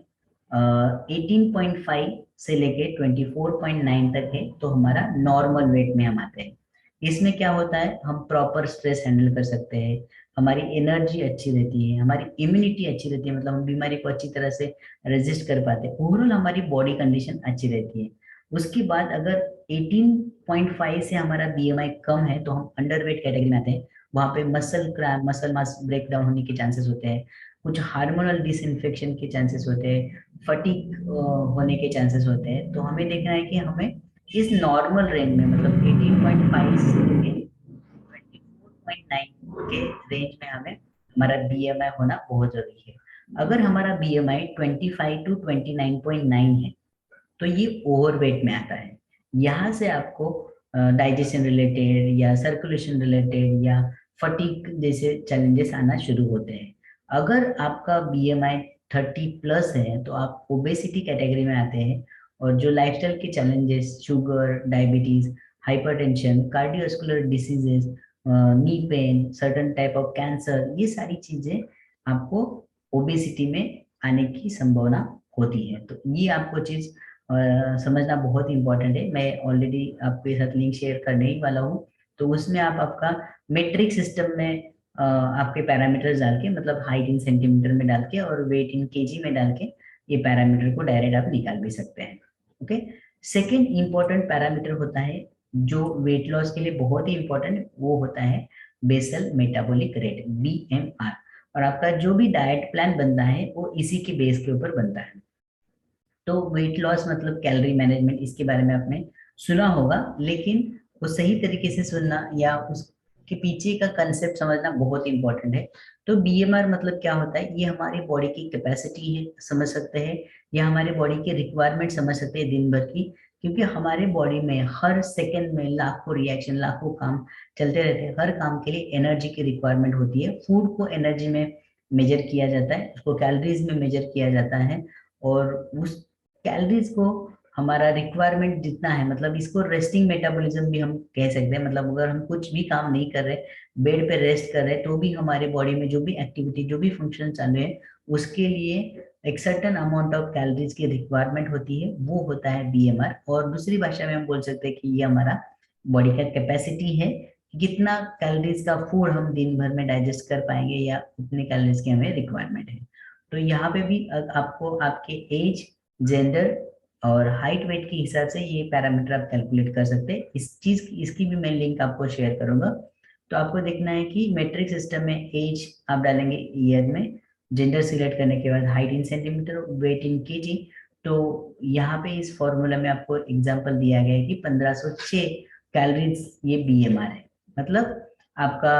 18.5 से लेके 24.9 तक है तो हमारा नॉर्मल वेट में हम आते हैं। इसमें क्या होता है, हम प्रॉपर स्ट्रेस हैंडल कर सकते हैं, हमारी एनर्जी अच्छी रहती है, हमारी इम्यूनिटी अच्छी रहती है, मतलब हम बीमारी को अच्छी तरह से रेजिस्ट कर पाते हैं, ओवरऑल हमारी बॉडी कंडीशन अच्छी रहती है। उसके बाद अगर 18.5 से हमारा बीएमआई कम है तो हम अंडरवेट कैटेगरी में आते हैं। वहां पे muscle cramp, muscle mass break down होने के चांसेस होते हैं, कुछ हार्मोनल डिसइंफेक्शन के चांसेस होते हैं, फटीक होने के चांसेस होते हैं। तो हमें देखना है कि हमें इस नॉर्मल रेंज में मतलब 18.5 से लेके 24.9 के रेंज में हमें हमारा बीएमआई होना बहुत जरूरी है। अगर हमारा बीएमआई 25 टू 29.9 है तो ये ओवरवेट में आता है। यहाँ से आपको डाइजेशन रिलेटेड या सर्कुलेशन रिलेटेड या फटीग जैसे चैलेंजेस आना शुरू होते हैं। अगर आपका बीएमआई 30 प्लस है तो आप ओबेसिटी कैटेगरी में आते हैं, और जो लाइफस्टाइल के challenges, sugar, diabetes, hypertension, cardiovascular diseases, knee pain, certain type of cancer, ये सारी चीजें आपको ओबेसिटी में आने की संभावना होती है। तो ये आपको चीज समझना बहुत इंपॉर्टेंट है। मैं ऑलरेडी आपके साथ लिंक शेयर करने ही वाला हूँ। तो उसमें आप आपका मेट्रिक सिस्टम में आपके पैरामीटर्स डाल के, मतलब हाइट इन सेंटीमीटर में डाल के और वेट इन केजी में डाल के ये पैरामीटर को डायरेक्ट आप निकाल भी सकते हैं। ओके। सेकेंड इंपॉर्टेंट पैरामीटर होता है जो वेट लॉस के लिए बहुत ही इंपॉर्टेंट, वो होता है बेसल मेटाबॉलिक रेट, BMR। और आपका जो भी डाइट प्लान बनता है वो इसी के बेस के ऊपर बनता है। तो वेट लॉस मतलब कैलोरी मैनेजमेंट, इसके बारे में आपने सुना होगा, लेकिन वो सही तरीके से सुनना या उसके पीछे का कंसेप्ट समझना बहुत इंपॉर्टेंट है। तो बीएमआर मतलब क्या होता है, ये हमारी बॉडी की कैपेसिटी है, समझ सकते हैं, या हमारे बॉडी की रिक्वायरमेंट समझ सकते हैं दिन भर की। क्योंकि हमारे बॉडी में हर सेकंड में लाखों रिएक्शन, लाखों काम चलते रहते हैं। हर काम के लिए एनर्जी की रिक्वायरमेंट होती है। फूड को एनर्जी में मेजर किया जाता है, उसको कैलोरीज में मेजर किया जाता है, और उस कैलोरीज को हमारा रिक्वायरमेंट जितना है, मतलब इसको रेस्टिंग मेटाबॉलिज्म भी हम कह सकते हैं। मतलब अगर हम कुछ भी काम नहीं कर रहे, बेड पे रेस्ट कर रहे, तो भी हमारे बॉडी में जो भी एक्टिविटी, जो भी फंक्शन चालू है, उसके लिए एक सर्टेन अमाउंट ऑफ कैलोरीज की रिक्वायरमेंट होती है, वो होता है बीएमआर। और दूसरी भाषा में हम बोल सकते हैं कि ये हमारा बॉडी का कैपेसिटी है, कितना कैलोरीज का फूड हम दिन भर में डाइजेस्ट कर पाएंगे या उतने कैलोरीज की हमें रिक्वायरमेंट है। तो यहाँ पे भी आपको आपके एज, जेंडर और हाइट वेट के हिसाब से ये पैरामीटर आप कैलकुलेट कर सकते हैं। इसकी भी मैं लिंक आपको शेयर करूंगा। तो आपको देखना है कि मेट्रिक सिस्टम में एज आप डालेंगे ईयर में, जेंडर सिलेक्ट करने के बाद height in centimetre, weight in KG. तो यहाँ पे इस फॉर्मूला में आपको एग्जांपल दिया गया है कि 1506 कैलोरीज ये बीएमआर है। मतलब आपका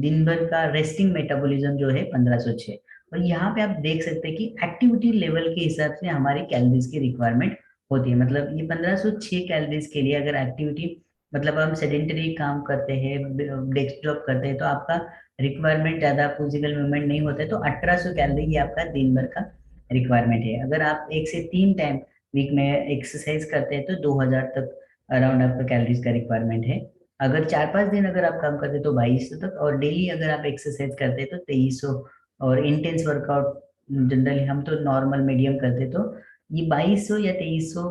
दिन भर का रेस्टिंग मेटाबॉलिज्म जो है 1506। और यहाँ पे आप देख सकते हैं कि एक्टिविटी लेवल के हिसाब से हमारी कैलोरीज की रिक्वायरमेंट होती है। मतलब ये 1506 कैलोरीज के लिए अगर एक्टिविटी, मतलब हम सेडेंटरी काम करते हैं, डेस्क जॉब करते हैं, तो आपका रिक्वायरमेंट ज्यादा फिजिकल मूवमेंट नहीं होता है, तो 1800 कैलोरी ये आपका दिन भर का रिक्वायरमेंट है। अगर आप 1 से 3 टाइम वीक में एक्सरसाइज करते हैं तो 2000 तक अराउंड आपका कैलोरीज का रिक्वायरमेंट है। अगर 4-5 दिन अगर आप काम करते हैं तो 2200 तक, और डेली अगर आप एक्सरसाइज करते हैं तो 2300। और इंटेंस वर्कआउट जनरली हम तो नॉर्मल मीडियम करते, तो ये 2200 या 2300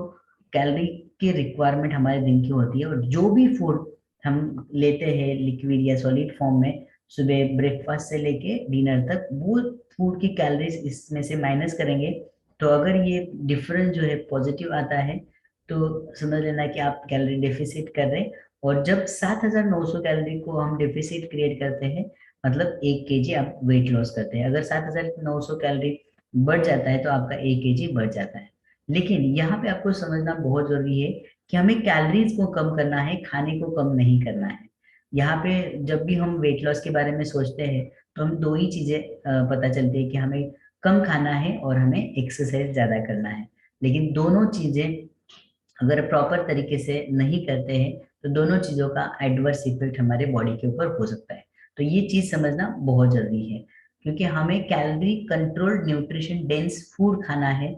कैलोरी की रिक्वायरमेंट हमारे दिन की होती है। और जो भी फूड हम लेते हैं लिक्विड या सॉलिड फॉर्म में, सुबह ब्रेकफास्ट से लेके डिनर तक, वो फूड की कैलोरीज इसमें से माइनस करेंगे। तो अगर ये डिफरेंस जो है पॉजिटिव आता है तो समझ लेना कि आप कैलोरी डेफिसिट कर रहे हैं। और जब 7900 कैलोरी को हम डेफिसिट क्रिएट करते हैं, मतलब 1 kg आप वेट लॉस करते हैं। अगर 7900 कैलोरी बढ़ जाता है तो आपका 1 kg बढ़ जाता है। लेकिन यहाँ पे आपको समझना बहुत जरूरी है कि हमें कैलोरीज को कम करना है, खाने को कम नहीं करना है। यहाँ पे जब भी हम वेट लॉस के बारे में सोचते हैं तो हम दो ही चीजें पता चलती है कि हमें कम खाना है और हमें एक्सरसाइज ज्यादा करना है। लेकिन दोनों चीजें अगर प्रॉपर तरीके से नहीं करते हैं तो दोनों चीजों का एडवर्स इफेक्ट हमारे बॉडी के ऊपर हो सकता है। तो ये चीज समझना बहुत जरूरी है, क्योंकि हमें calorie controlled nutrition dense food खाना है।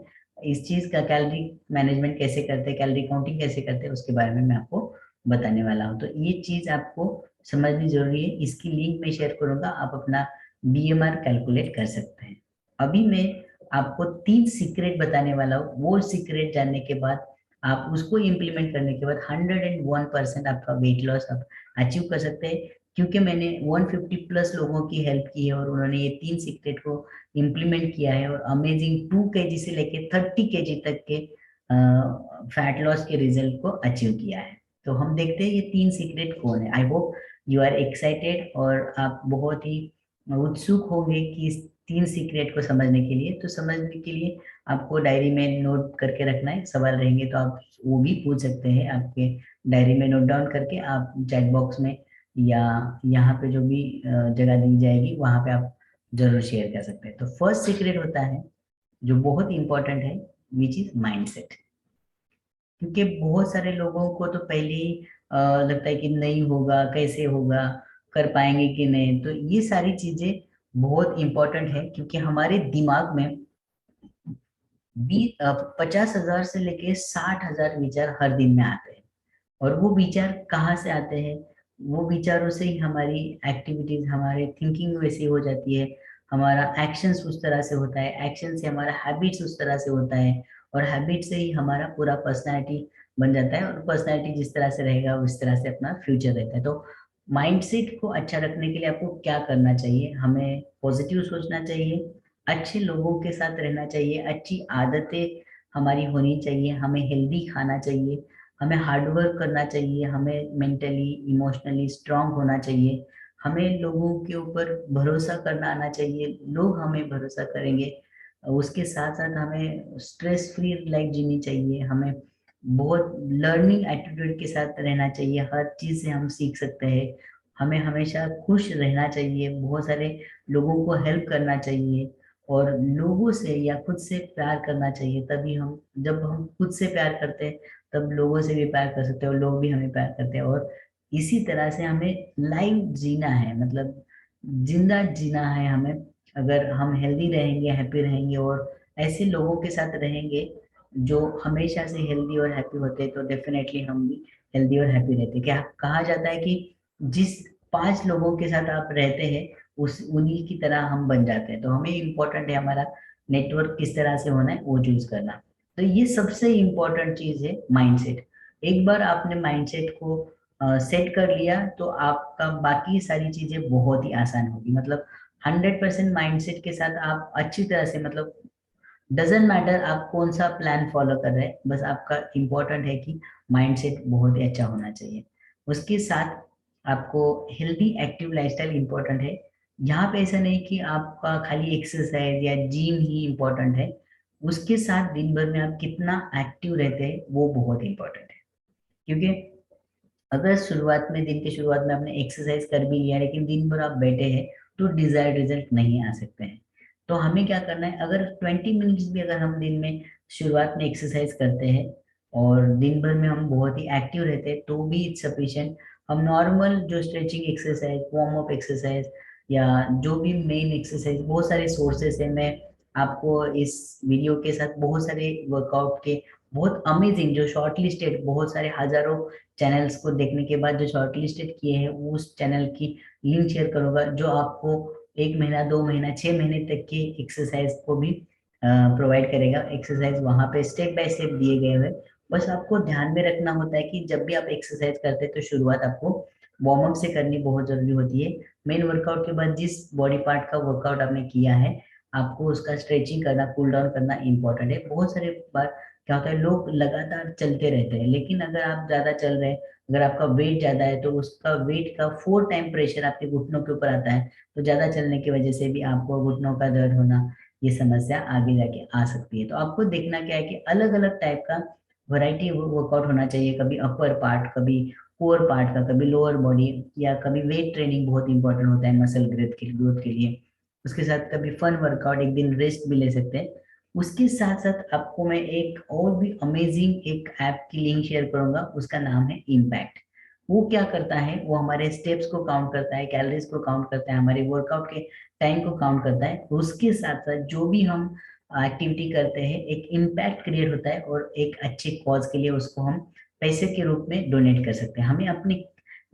इस चीज का कैलोरी मैनेजमेंट कैसे करते हैं, कैलोरी काउंटिंग कैसे करते हैं, उसके बारे में मैं आपको बताने वाला हूँ। तो ये चीज आपको समझनी जरूरी है। इसकी लिंक मैं शेयर करूंगा, आप अपना बीएमआर कैलकुलेट कर सकते हैं। अभी मैं आपको 3 सीक्रेट बताने वाला हूँ। वो सीक्रेट जानने के बाद, आप उसको इम्प्लीमेंट करने के बाद 101% आपका वेट लॉस आप अचीव कर सकते हैं। क्योंकि मैंने 150 प्लस लोगों की हेल्प की है और उन्होंने ये 3 सीक्रेट को इम्प्लीमेंट किया है और अमेजिंग 2 kg से लेके 30 kg तक के फैट लॉस के रिजल्ट को अचीव किया है। तो हम देखते हैं ये 3 सीक्रेट कौन है। I hope you are excited और आप बहुत ही उत्सुक होंगे कि इस 3 सीक्रेट को समझने के लिए। तो समझने के लिए आपको डायरी में नोट करके रखना है, सवाल रहेंगे तो आप वो भी पूछ सकते हैं, आपके डायरी में नोट डाउन करके आप चैट बॉक्स में या यहाँ पे जो भी जगह दी जाएगी वहां पे आप जरूर शेयर कर सकते हैं। तो फर्स्ट सीक्रेट होता है जो बहुत इंपॉर्टेंट है, विच इज माइंडसेट। क्योंकि बहुत सारे लोगों को तो पहले ही लगता है कि नहीं होगा, कैसे होगा, कर पाएंगे कि नहीं। तो ये सारी चीजें बहुत इंपॉर्टेंट है, क्योंकि हमारे दिमाग में 50,000 से लेके 60,000 विचार हर दिन में आते हैं। और वो विचार कहाँ से आते हैं? वो विचारों से ही हमारी एक्टिविटीज, हमारे थिंकिंग वैसी हो जाती है, हमारा एक्शंस उस तरह से होता है, एक्शन से हमारा हैबिट्स उस तरह से होता है, और हैबिट से ही हमारा पूरा पर्सनालिटी बन जाता है, और पर्सनालिटी जिस तरह से रहेगा उस तरह से अपना फ्यूचर रहता है। तो माइंडसेट को अच्छा रखने के लिए आपको क्या करना चाहिए? हमें पॉजिटिव सोचना चाहिए, अच्छे लोगों के साथ रहना चाहिए, अच्छी आदतें हमारी होनी चाहिए, हमें हेल्दी खाना चाहिए, हमें हार्ड वर्क करना चाहिए, हमें मेंटली इमोशनली स्ट्रांग होना चाहिए, हमें लोगों के ऊपर भरोसा करना आना चाहिए, लोग हमें भरोसा करेंगे। उसके साथ साथ हमें स्ट्रेस फ्री लाइफ जीनी चाहिए, हमें बहुत लर्निंग एटीट्यूड के साथ रहना चाहिए, हर चीज से हम सीख सकते हैं, हमें हमेशा खुश रहना चाहिए, बहुत सारे लोगों को हेल्प करना चाहिए, और लोगों से या खुद से प्यार करना चाहिए। तभी हम, जब हम खुद से प्यार करते हैं तब लोगों से भी प्यार कर सकते हैं, और लोग भी हमें प्यार करते हैं। और इसी तरह से हमें लाइफ जीना है, मतलब जिंदा जीना है हमें। अगर हम हेल्दी रहेंगे, हैप्पी रहेंगे, और ऐसे लोगों के साथ रहेंगे जो हमेशा से हेल्दी और हैप्पी होते हैं, तो डेफिनेटली हम भी हेल्दी और हैप्पी रहते हैं। क्या कहा जाता है कि जिस 5 लोगों के साथ आप रहते हैं उस उन्हीं की तरह हम बन जाते हैं। तो हमें इम्पोर्टेंट है हमारा नेटवर्क किस तरह से होना है वो चूज करना। तो ये सबसे इम्पोर्टेंट चीज है माइंडसेट। एक बार आपने माइंडसेट को सेट कर लिया तो आपका बाकी सारी चीजें बहुत ही आसान होगी। मतलब 100% माइंडसेट के साथ आप अच्छी तरह से, मतलब डजेंट मैटर आप कौन सा प्लान फॉलो कर रहे हैं, बस आपका इम्पोर्टेंट है कि माइंडसेट बहुत ही अच्छा होना चाहिए। उसके साथ आपको हेल्दी एक्टिव लाइफस्टाइल इम्पोर्टेंट है। यहाँ पे ऐसा नहीं कि आपका खाली एक्सरसाइज या जिम ही इम्पोर्टेंट है, उसके साथ दिन भर में आप कितना एक्टिव रहते हैं वो बहुत इम्पोर्टेंट है। क्योंकि अगर शुरुआत में, दिन की शुरुआत में आपने एक्सरसाइज कर भी लिया लेकिन दिन भर आप बैठे हैं, तो डिजायर्ड रिजल्ट नहीं आ सकते हैं। तो हमें क्या करना है, अगर 20 मिनट्स भी अगर हम दिन में शुरुआत में एक्सरसाइज करते हैं और दिन भर में हम बहुत ही एक्टिव रहते हैं तो भी इट्स सफिशिएंट। हम नॉर्मल जो stretching exercise, warm up exercise, या जो भी मेन एक्सरसाइज, बहुत सारे सोर्सेस है। मैं आपको इस वीडियो के साथ बहुत सारे वर्कआउट के बहुत अमेजिंग जो शॉर्ट लिस्टेड, बहुत सारे हजारों चैनल्स को देखने के बाद जो शॉर्टलिस्टेड किए हैं उस चैनल की लिंक शेयर करूंगा, जो आपको 1 महीना, 2 महीना, 6 महीने तक की एक्सरसाइज को भी प्रोवाइड करेगा। एक्सरसाइज वहां पे स्टेप बाय स्टेप दिए गए हुए। बस आपको ध्यान में रखना होता है कि जब भी आप एक्सरसाइज करते हैं तो शुरुआत आपको वार्म अप से करनी बहुत जरूरी होती है। मेन वर्कआउट के बाद जिस बॉडी पार्ट का वर्कआउट आपने किया है आपको उसका स्ट्रेचिंग करना, कूल डाउन करना इंपॉर्टेंट है। बहुत सारे बार क्या होता है, लोग लगातार चलते रहते हैं, लेकिन अगर आप ज्यादा चल रहे हैं, अगर आपका वेट ज्यादा है तो उसका वेट का 4 टाइम प्रेशर आपके घुटनों के ऊपर आता है। तो ज्यादा चलने की वजह से भी आपको घुटनों का दर्द होना, ये समस्या आगे जाके आ सकती है। तो आपको देखना क्या है कि अलग अलग टाइप का वैरायटी वर्कआउट होना चाहिए। कभी अपर पार्ट, कभी कोर पार्ट का, कभी लोअर बॉडी, या कभी वेट ट्रेनिंग बहुत इंपॉर्टेंट होता है मसल ग्रोथ के लिए। उसके साथ कभी फन वर्कआउट, एक दिन रेस्ट भी ले सकते हैं। उसके साथ साथ आपको मैं एक और भी अमेजिंग एक ऐप की लिंक शेयर करूंगा, उसका नाम है इम्पैक्ट। वो क्या करता है, वो हमारे स्टेप्स को काउंट करता है, कैलोरीज को काउंट करता है, हमारे वर्कआउट के टाइम को काउंट करता है। उसके साथ साथ जो भी हम एक्टिविटी करते हैं एक इम्पैक्ट क्रिएट होता है, और एक अच्छे कॉज के लिए उसको हम पैसे के रूप में डोनेट कर सकते हैं। हमें अपनी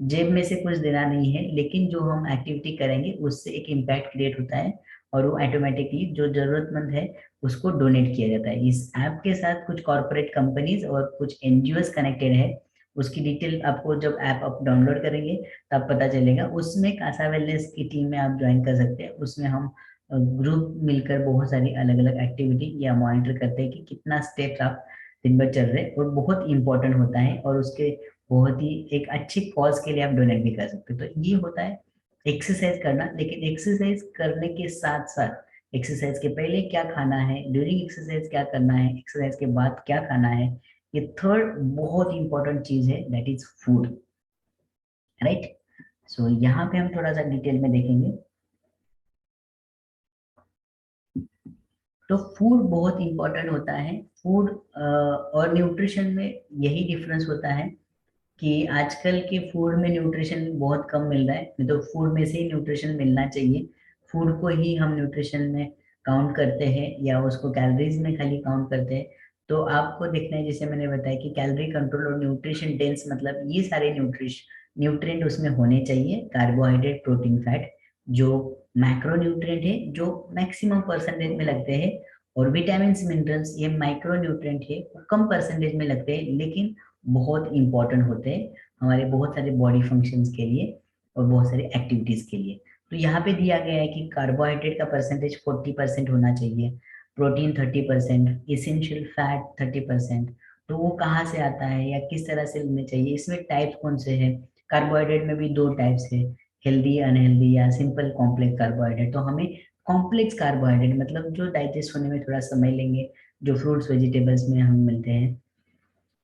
जेब में से कुछ देना नहीं है, लेकिन जो हम एक्टिविटी करेंगे उससे एक इम्पैक्ट क्रिएट होता है, और वो ऑटोमेटिकली जो जरूरतमंद है उसको डोनेट किया जाता है। इस ऐप के साथ कुछ कॉर्पोरेट कंपनीज और कुछ एनजीओ कनेक्टेड है। उसकी डिटेल आपको जब ऐप आप डाउनलोड करेंगे तब पता चलेगा। उसमें कासा वेलनेस की टीम में आप ज्वाइन कर सकते हैं। उसमें हम ग्रुप मिलकर बहुत सारी अलग अलग एक्टिविटी या मॉनिटर करते हैं कि कितना स्टेप्स आप दिन भर चल रहे हैं, और बहुत इंपॉर्टेंट होता है। और उसके बहुत ही एक अच्छे कॉज के लिए आप डोनेट भी कर सकते हो। तो ये होता है एक्सरसाइज करना। लेकिन एक्सरसाइज करने के साथ साथ एक्सरसाइज के पहले क्या खाना है, ड्यूरिंग एक्सरसाइज क्या करना है, एक्सरसाइज के बाद क्या खाना है। ये थर्ड बहुत इंपॉर्टेंट चीज है, दैट इज फूड, राइट। सो यहाँ पे हम थोड़ा सा डिटेल में देखेंगे। तो फूड बहुत इंपॉर्टेंट होता है। फूड और न्यूट्रिशन में यही डिफरेंस होता है कि आजकल के फूड में न्यूट्रिशन बहुत कम मिल रहा है, नहीं तो फूड में से ही न्यूट्रिशन मिलना चाहिए। फूड को ही हम न्यूट्रिशन में काउंट करते हैं या उसको कैलोरीज में खाली काउंट करते हैं। तो आपको देखना है, जैसे मैंने बताया कि कैलोरी कंट्रोल और न्यूट्रिशन डेंस, मतलब ये सारे न्यूट्रिएंट उसमें होने चाहिए, कार्बोहाइड्रेट, प्रोटीन, फैट, जो मैक्रो न्यूट्रिएंट है जो मैक्सिमम परसेंटेज में लगते हैं, और विटामिन मिनरल्स ये माइक्रो न्यूट्रिएंट है, वो कम परसेंटेज में लगते हैं लेकिन बहुत इंपॉर्टेंट होते हैं हमारे बहुत सारे बॉडी फंक्शंस के लिए और बहुत सारी एक्टिविटीज के लिए। तो यहाँ पे दिया गया है कि कार्बोहाइड्रेट का परसेंटेज 40% होना चाहिए, प्रोटीन 30%, इसेंशियल फैट 30%। तो वो कहाँ से आता है या किस तरह से लेने चाहिए, इसमें टाइप्स कौन से हैं। कार्बोहाइड्रेट में भी दो टाइप्स है, हेल्दी, अनहेल्दी या सिंपल कॉम्प्लेक्स कार्बोहाइड्रेट। तो हमें कॉम्प्लेक्स कार्बोहाइड्रेट मतलब जो डाइजेस्ट होने में थोड़ा समय लेंगे, जो फ्रूट्स वेजिटेबल्स में हम मिलते हैं,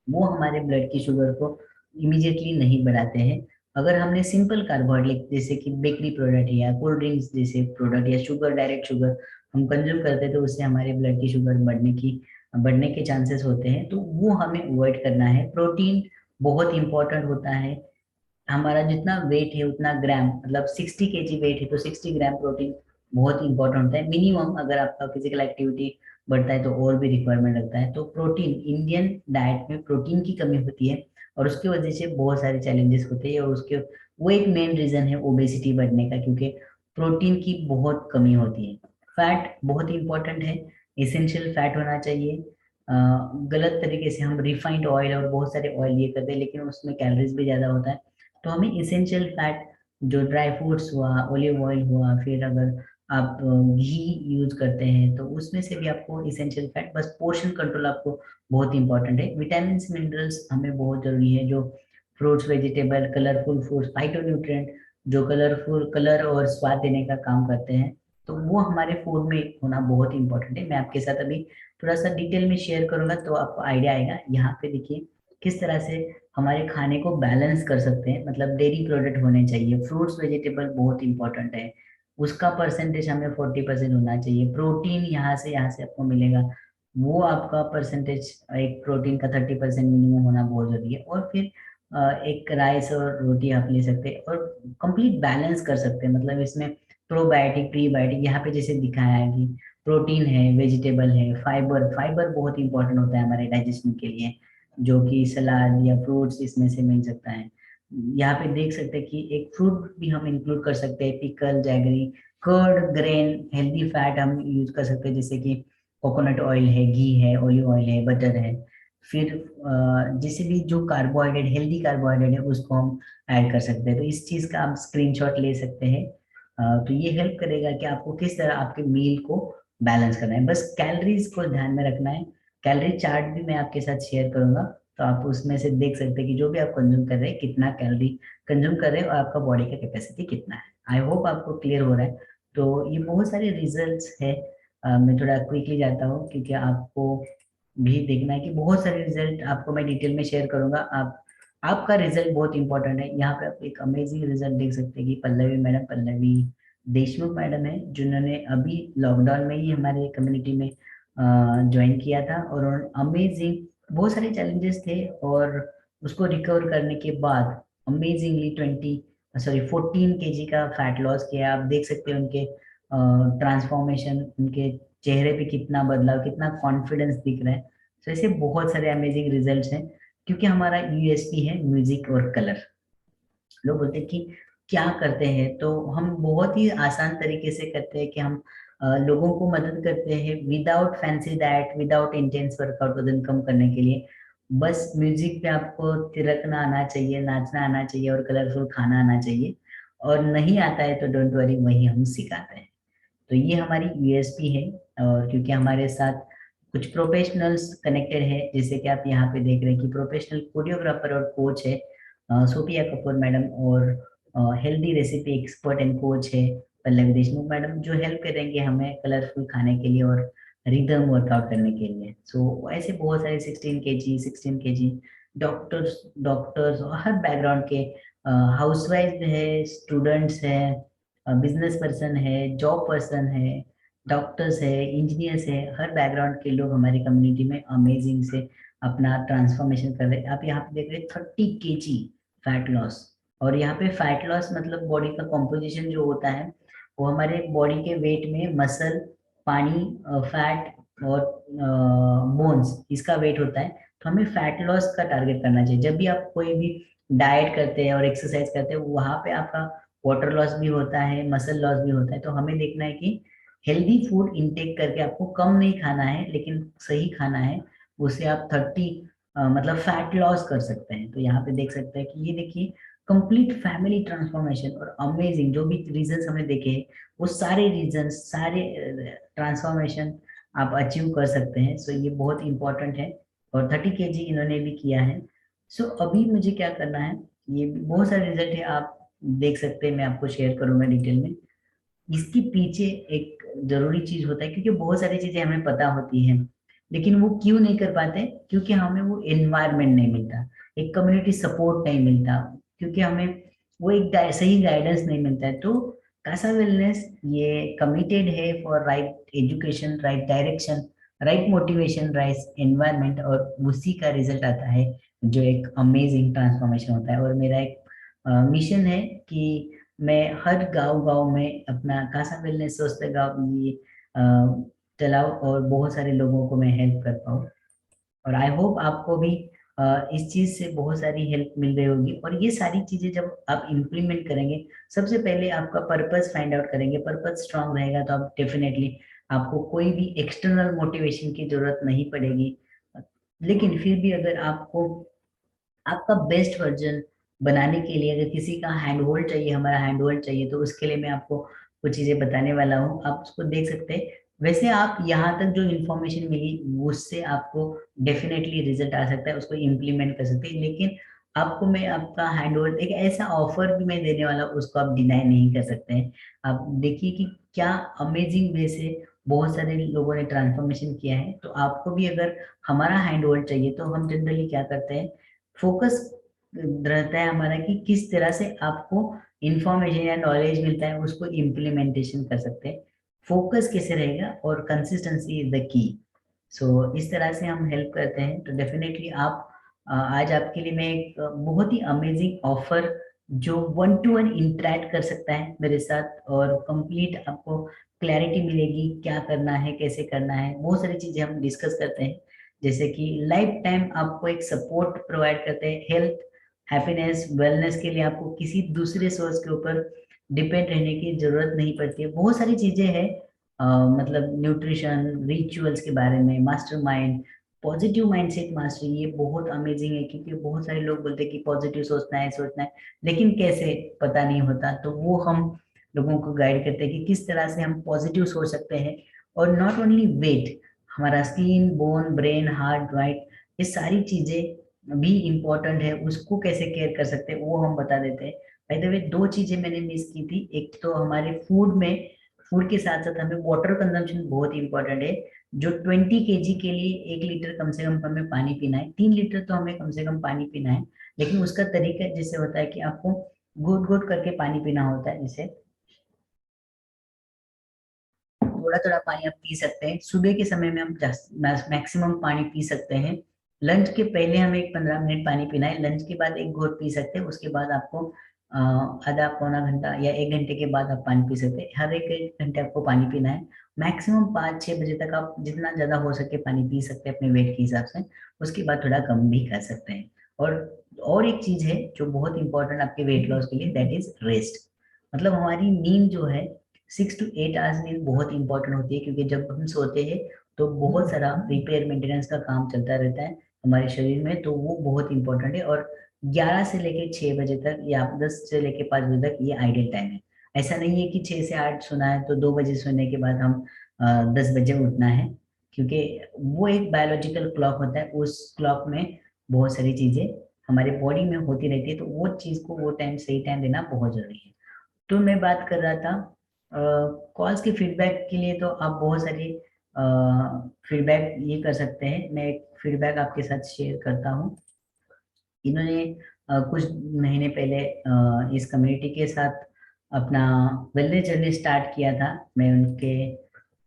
वो हमारे ब्लड की शुगर को इमीडिएटली नहीं बढ़ाते हैं। अगर हमने सिंपल कार्बोहाइड्रेट जैसे कि बेकरी प्रोडक्ट या कोल्ड ड्रिंक्स जैसे प्रोडक्ट या शुगर, डायरेक्ट शुगर हम कंज्यूम करते हैं, तो उससे हमारे ब्लड की शुगर बढ़ने के चांसेस होते हैं, तो वो हमें अवॉइड करना है। प्रोटीन बहुत इंपॉर्टेंट होता है। हमारा जितना वेट है उतना ग्राम, मतलब 60 kg वेट है तो 60 ग्राम प्रोटीन बहुत इंपॉर्टेंट होता है मिनिमम। अगर आपका फिजिकल एक्टिविटी बढ़ता है तो और भी रिक्वायरमेंट लगता है। तो प्रोटीन, इंडियन डाइट में प्रोटीन की कमी होती है और उसकी वजह से बहुत सारे चैलेंजेस होते हैं, और उसके वो एक मेन रीजन है ओबेसिटी बढ़ने का, क्योंकि प्रोटीन की बहुत कमी होती है। फैट बहुत इंपॉर्टेंट है, इसेंशियल फैट होना चाहिए। गलत तरीके से हम रिफाइंड ऑयल और बहुत सारे ऑयल ये करते हैं लेकिन उसमें कैलोरीज भी ज्यादा होता है। तो हमें इसेंशियल फैट, जो ड्राई फ्रूट्स हुआ, ऑलिव ऑयल हुआ, फिर अगर आप घी यूज करते हैं तो उसमें से भी आपको इसेंशियल फैट, बस पोर्शन कंट्रोल आपको बहुत इंपॉर्टेंट है। विटामिन मिनरल्स हमें बहुत जरूरी है, जो fruits, vegetable, colourful fruits, phytonutrient जो कलरफुल कलर और स्वाद देने का काम करते हैं, तो वो हमारे फूड में होना बहुत इंपॉर्टेंट है। मैं आपके साथ अभी थोड़ा सा डिटेल में शेयर करूंगा तो आपको आइडिया आएगा। यहाँ पे देखिए किस तरह से हमारे खाने को बैलेंस कर सकते हैं। मतलब डेयरी प्रोडक्ट होने चाहिए, फ्रूट्स वेजिटेबल बहुत इंपॉर्टेंट है, उसका परसेंटेज हमें 40% होना चाहिए। प्रोटीन यहाँ से आपको मिलेगा, वो आपका परसेंटेज एक प्रोटीन का 30% मिनिमम होना बहुत जरूरी है। और फिर एक राइस और रोटी आप ले सकते हैं और कंप्लीट बैलेंस कर सकते हैं। मतलब इसमें प्रोबायोटिक, प्रीबायोटिक, यहाँ पे जैसे दिखाया है कि प्रोटीन है, वेजिटेबल है, फाइबर, फाइबर बहुत इंपॉर्टेंट होता है हमारे डाइजेशन के लिए, जो कि सलाद या फ्रूट्स इसमें से मिल सकता है। यहाँ पे देख सकते हैं कि एक फ्रूट भी हम इंक्लूड कर सकते हैं, pickle, jaggery, curd, grain, healthy fat हम यूज कर सकते हैं, जैसे कि कोकोनट ऑयल है, घी है, ऑलिव ऑयल है, बटर है। फिर जैसे भी जो कार्बोहाइड्रेट, हेल्दी कार्बोहाइड्रेट है उसको हम ऐड कर सकते हैं। तो इस चीज का आप स्क्रीनशॉट ले सकते हैं। तो ये हेल्प करेगा कि आपको किस तरह आपके मील को बैलेंस करना है। बस कैलोरीज को ध्यान में रखना है। कैलोरी चार्ट भी मैं आपके साथ शेयर करूंगा, तो आप उसमें से देख सकते हैं कि जो भी आप कंज्यूम कर रहे हैं कितना कैलोरी कंज्यूम कर रहे हैं और आपका बॉडी का कैपेसिटी कितना है। आई होप आपको क्लियर हो रहा है। तो ये बहुत सारे रिजल्ट्स है। मैं थोड़ा क्विकली जाता हूँ क्योंकि आपको भी देखना है कि बहुत सारे रिजल्ट आपको मैं डिटेल में शेयर करूंगा। आपका रिजल्ट बहुत इंपॉर्टेंट है। यहाँ पे आप एक अमेजिंग रिजल्ट देख सकते हैं कि पल्लवी मैडम, पल्लवी देशमुख मैडम है, जिन्होंने अभी लॉकडाउन में ही हमारे कम्युनिटी में ज्वाइन किया था, और अमेजिंग, बहुत सारे चैलेंजेस थे और उसको रिकवर करने के बाद अमेजिंगली 14 kg का फैट लॉस किया। आप देख सकते हैं उनके ट्रांसफॉर्मेशन, उनके चेहरे पे कितना बदलाव, कितना कॉन्फिडेंस दिख रहा है। तो ऐसे बहुत सारे अमेजिंग रिजल्ट्स हैं, क्योंकि हमारा यूएसपी है म्यूजिक और कलर। लोग बोलते हैं कि क्या करते हैं, तो हम बहुत ही आसान तरीके से करते हैं कि हम लोगों को मदद करते हैं without fancy diet, without intense workout वजन कम करने के लिए। बस म्यूजिक पे आपको थिरकना आना चाहिए, नाचना आना चाहिए और कलरफुल खाना आना चाहिए। और नहीं आता है तो डोंट वरी, वही हम सिखाते हैं। तो ये हमारी यूएसपी है। और क्योंकि हमारे साथ कुछ प्रोफेशनल्स कनेक्टेड है, जैसे कि आप यहाँ पे देख रहे हैं कि प्रोफेशनल कोरियोग्राफर और कोच है सोफिया कपूर मैडम, और healthy recipe expert and coach है पल्लवी देशमुख मैडम, जो हेल्प करेंगे हमें कलरफुल खाने के लिए और रिदम वर्कआउट करने के लिए। सो ऐसे बहुत सारे 16 kg डॉक्टर्स डॉक्टर्स और हर बैकग्राउंड के, हाउसवाइफ है, स्टूडेंट्स है, बिजनेस पर्सन है, जॉब पर्सन है, डॉक्टर्स है, इंजीनियर्स है, हर बैकग्राउंड के लोग हमारी कम्युनिटी में अमेजिंग से अपना ट्रांसफॉर्मेशन कर रहे हैं। आप यहाँ पे देख रहे हैं 30 kg फैट लॉस। और यहाँ पे फैट लॉस मतलब बॉडी का कॉम्पोजिशन जो होता है वो हमारे बॉडी के वेट में मसल, पानी, फैट और बोन्स, इसका वेट होता है। तो हमें फैट लॉस का टारगेट करना चाहिए। जब भी आप कोई भी डाइट करते हैं और एक्सरसाइज करते हैं, वहां पे आपका वाटर लॉस भी होता है, मसल लॉस भी होता है। तो हमें देखना है कि हेल्दी फूड इंटेक करके आपको कम नहीं खाना है लेकिन सही खाना है, उससे आप 30 मतलब फैट लॉस कर सकते हैं। तो यहाँ पे देख सकते हैं कि ये देखिए कंप्लीट फैमिली ट्रांसफॉर्मेशन और अमेजिंग जो भी रीजंस हमने देखे हैं वो सारे रीजंस, सारे ट्रांसफॉर्मेशन आप अचीव कर सकते हैं। सो ये बहुत इंपॉर्टेंट है। और 30 kg इन्होंने भी किया है। सो अभी मुझे क्या करना है, ये बहुत सारे रिजल्ट है, आप देख सकते हैं, मैं आपको शेयर करूंगा डिटेल में। इसके पीछे एक जरूरी चीज होता है, क्योंकि बहुत सारी चीजें हमें पता होती हैं लेकिन वो क्यों नहीं कर पाते, क्योंकि हमें वो एनवायरनमेंट नहीं मिलता, एक कम्युनिटी सपोर्ट नहीं मिलता, क्योंकि हमें वो एक सही गाइडेंस नहीं मिलता है। तो कासा वेलनेस ये कमिटेड है for right education, right direction, right motivation, right environment, और उसी का रिजल्ट आता है जो एक अमेजिंग ट्रांसफॉर्मेशन होता है। और मेरा एक मिशन है कि मैं हर गांव गांव में अपना कासा वेलनेस स्वस्थ गांव ये अ, चलाऊं और बहुत सारे लोगों को मैं हेल्प कर पाऊँ। और आई होप आपको भी इस चीज से बहुत सारी हेल्प मिल रही होगी। और ये सारी चीजें जब आप इम्प्लीमेंट करेंगे, सबसे पहले आपका पर्पस फाइंड आउट करेंगे, पर्पस स्ट्रांग रहेगा तो आप डेफिनेटली आपको कोई भी एक्सटर्नल मोटिवेशन की जरूरत नहीं पड़ेगी। लेकिन फिर भी अगर आपको आपका बेस्ट वर्जन बनाने के लिए अगर किसी का हैंड होल्ड चाहिए, हमारा हैंड होल्ड चाहिए, तो उसके लिए मैं आपको कुछ चीजें बताने वाला हूँ, आप उसको देख सकते हैं। वैसे आप यहाँ तक जो इन्फॉर्मेशन मिली उससे आपको डेफिनेटली रिजल्ट आ सकता है, उसको इम्प्लीमेंट कर सकते हैं। लेकिन आपको मैं आपका हैंड होल्ड एक ऐसा ऑफर भी मैं देने वाला हूँ, उसको आप डिनाई नहीं कर सकते हैं। आप देखिए कि क्या अमेजिंग वे से बहुत सारे लोगों ने ट्रांसफॉर्मेशन किया है। तो आपको भी अगर हमारा हैंड होल्ड चाहिए तो हम जनरली क्या करते हैं, फोकस रहता है हमारा कि किस तरह से आपको इंफॉर्मेशन या नॉलेज मिलता है उसको इम्प्लीमेंटेशन कर सकते हैं। फोकस कैसे रहेगा और कंसिस्टेंसी इज द की। सो इस तरह से हम हेल्प करते हैं। तो डेफिनेटली आप आज आपके लिए मैं एक बहुत ही अमेजिंग ऑफर जो 1-to-1 इंटरेक्ट कर सकता है मेरे साथ और कंप्लीट आपको क्लैरिटी मिलेगी क्या करना है, कैसे करना है, बहुत सारी चीजें हम डिस्कस करते हैं। जैसे कि लाइफ टाइम आपको एक सपोर्ट प्रोवाइड करते हैं, हेल्थ, हैप्पीनेस, वेलनेस के लिए आपको किसी दूसरे सोर्स के ऊपर डिपेंड रहने की जरूरत नहीं पड़ती है। बहुत सारी चीजें हैं, मतलब न्यूट्रिशन, रिचुअल्स के बारे में, मास्टरमाइंड, पॉजिटिव माइंडसेट मास्टरी, ये बहुत अमेजिंग है। क्योंकि बहुत सारे लोग बोलते हैं कि पॉजिटिव सोचना है लेकिन कैसे पता नहीं होता। तो वो हम लोगों को गाइड करते हैं कि किस तरह से हम पॉजिटिव सोच सकते हैं। और नॉट ओनली वेट, हमारा skin, bone, brain, heart, right, ये सारी चीजें भी इम्पोर्टेंट है, उसको कैसे केयर कर सकते हैं वो हम बता देते हैं। बाय द वे, दो चीजें मैंने मिस की थी, एक तो हमारे फूड में, फूड के साथ साथ हमें वाटर कंजम्पशन बहुत इंपॉर्टेंट है। जो 20 kg के लिए 1 लीटर कम से कम हमें पानी पीना है, 3 लीटर तो हमें कम से कम पानी पीना है। लेकिन उसका तरीका जैसे होता है कि आपको घूट घूट करके पानी पीना होता है। जैसे थोड़ा थोड़ा पानी आप पी सकते हैं। सुबह के समय में हम मैक्सिमम पानी पी सकते हैं। लंच के पहले हमें एक 15 मिनट पानी पीना है, लंच के बाद एक घोट पी सकते हैं, उसके बाद आपको आधा पौना घंटा या 1 घंटे के बाद आप पानी पी सकते हैं। हर एक 1 घंटे आपको पानी पीना है। मैक्सिमम 5-6 बजे तक आप जितना ज्यादा हो सके पानी पी सकते हैं अपने वेट के हिसाब से। उसके बाद थोड़ा कम भी कर सकते हैं। और एक चीज है जो बहुत इंपॉर्टेंट आपके वेट लॉस के लिए, दैट इज रेस्ट। मतलब हमारी नींद जो है, 6 to 8 आवर्स नींद बहुत इंपॉर्टेंट होती है। क्योंकि जब हम सोते हैं तो बहुत सारा रिपेयर मेंटेनेंस का काम चलता रहता है हमारे शरीर में, तो वो बहुत इंपॉर्टेंट है। और 11 से लेके 6 बजे तक या 10 से लेके 5 बजे तक ये आइडियल टाइम है। ऐसा नहीं है कि 6 से 8 सोना है तो 2 बजे सोने के बाद हम 10 बजे उठना है। क्योंकि वो एक बायोलॉजिकल क्लॉक होता है, उस क्लॉक में बहुत सारी चीजें हमारे बॉडी में होती रहती है। तो वो चीज को वो टाइम, सही टाइम देना बहुत जरूरी है। तो मैं बात कर रहा था कॉल्स के फीडबैक के लिए तो आप बहुत सारी फीडबैक ये कर सकते हैं। मैं एक फीडबैक आपके साथ शेयर करता हूँ। इन्होंने कुछ महीने पहले इस कम्युनिटी के साथ अपना वेलनेस जर्नी स्टार्ट किया था। मैं उनके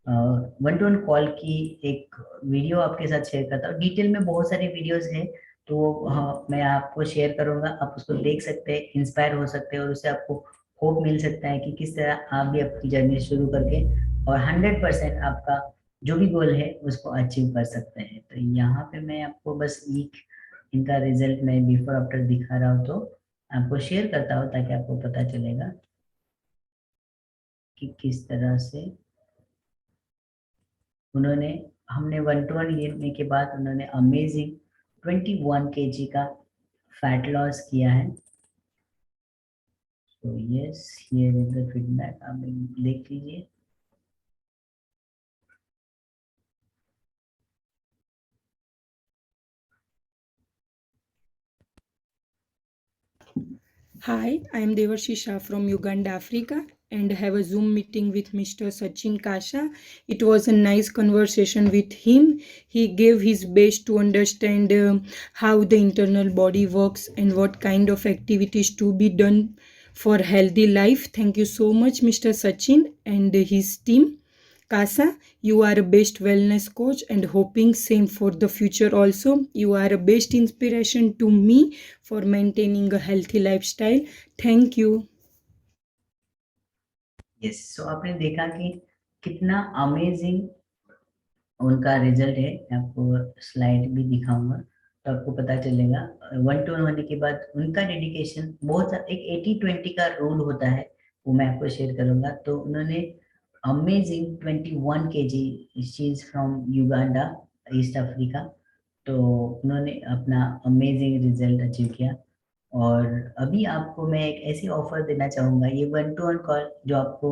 वन टू वन कॉल की एक वीडियो आपके साथ शेयर करता हूँ। डिटेल में बहुत सारी वीडियोस हैं, तो मैं आपको शेयर करूंगा, आप उसको देख सकते हैं, इंस्पायर हो सकते हैं और उससे आपको होप मिल सकता है कि किस तरह आप भी आपकी जर्नी शुरू करके और 100% आपका जो भी गोल है उसको अचीव कर सकते हैं। तो यहाँ पे मैं आपको बस एक इनका रिजल्ट मैं बिफोर आफ्टर दिखा रहा हूँ, तो आपको शेयर करता हूँ ताकि आपको पता चलेगा कि किस तरह से उन्होंने, हमने 1 to 1 लेने के बाद उन्होंने अमेजिंग 21 kg का फैट लॉस किया है। तो yes, here is the feedback, आप देख लीजिए। Hi, I am Devarshi Shah from Uganda, Africa, and have a Zoom meeting with Mr. Sachin Kasha. It was a nice conversation with him. He gave his best to understand how the internal body works and what kind of activities to be done for healthy life. Thank you so much, Mr. Sachin and his team. Kasa, you are a best wellness coach and hoping same for the future also. You are a best inspiration to me for maintaining a healthy lifestyle. Thank you. Yes, so आपने देखा कि कितना amazing उनका result है। मैं आपको slide भी दिखाऊंगा तो आपको पता चलेगा। 1 to 1 होने के बाद उनका डेडिकेशन बहुत एक 80-20 का रूल होता है, वो मैं आपको शेयर करूंगा। तो उन्होंने अमेजिंग 21 kg, चीज फ्रॉम युगांडा, ईस्ट अफ्रीका। तो उन्होंने अपना अमेजिंग रिजल्ट अचीव किया। और अभी आपको मैं एक ऐसी ऑफर देना चाहूंगा, ये 1 to 1 कॉल जो आपको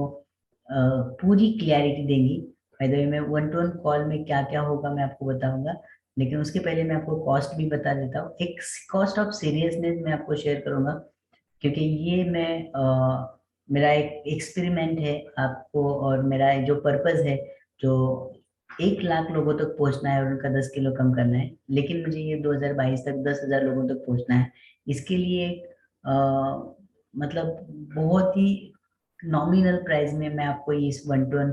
पूरी क्लियरिटी देंगी। बाय द वे, मैं 1 to 1 कॉल में क्या क्या होगा मैं आपको बताऊंगा, लेकिन उसके पहले मैं आपको कॉस्ट भी बता देता हूँ। एक कॉस्ट ऑफ सीरियसनेस मैं आपको शेयर करूंगा, क्योंकि ये मैं मेरा एक एक्सपेरिमेंट है आपको, और मेरा जो पर्पस है, जो 1 लाख लोगों तक पहुंचना है और उनका 10 किलो कम करना है। लेकिन मुझे ये 2022 तक 10,000 लोगों तक पहुंचना है। इसके लिए अ, मतलब बहुत ही नॉमिनल प्राइस में मैं आपको इस 1 to 1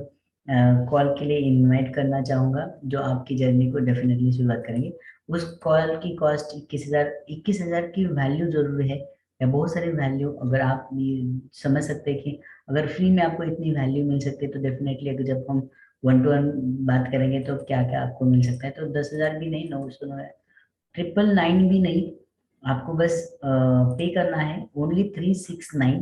कॉल के लिए इनवाइट करना चाहूंगा, जो आपकी जर्नी को डेफिनेटली शुरुआत करेंगे। उस कॉल की कॉस्ट 21,000 की वैल्यू जरूर है, या बहुत सारी वैल्यू। अगर आप ये समझ सकते हैं कि अगर फ्री में आपको इतनी वैल्यू मिल सकती है, तो डेफिनेटली अगर जब हम 1 to 1 बात करेंगे तो क्या क्या आपको मिल सकता है। तो 10,000 भी नहीं, 900, 999 भी नहीं, आपको बस पे करना है ओनली 369,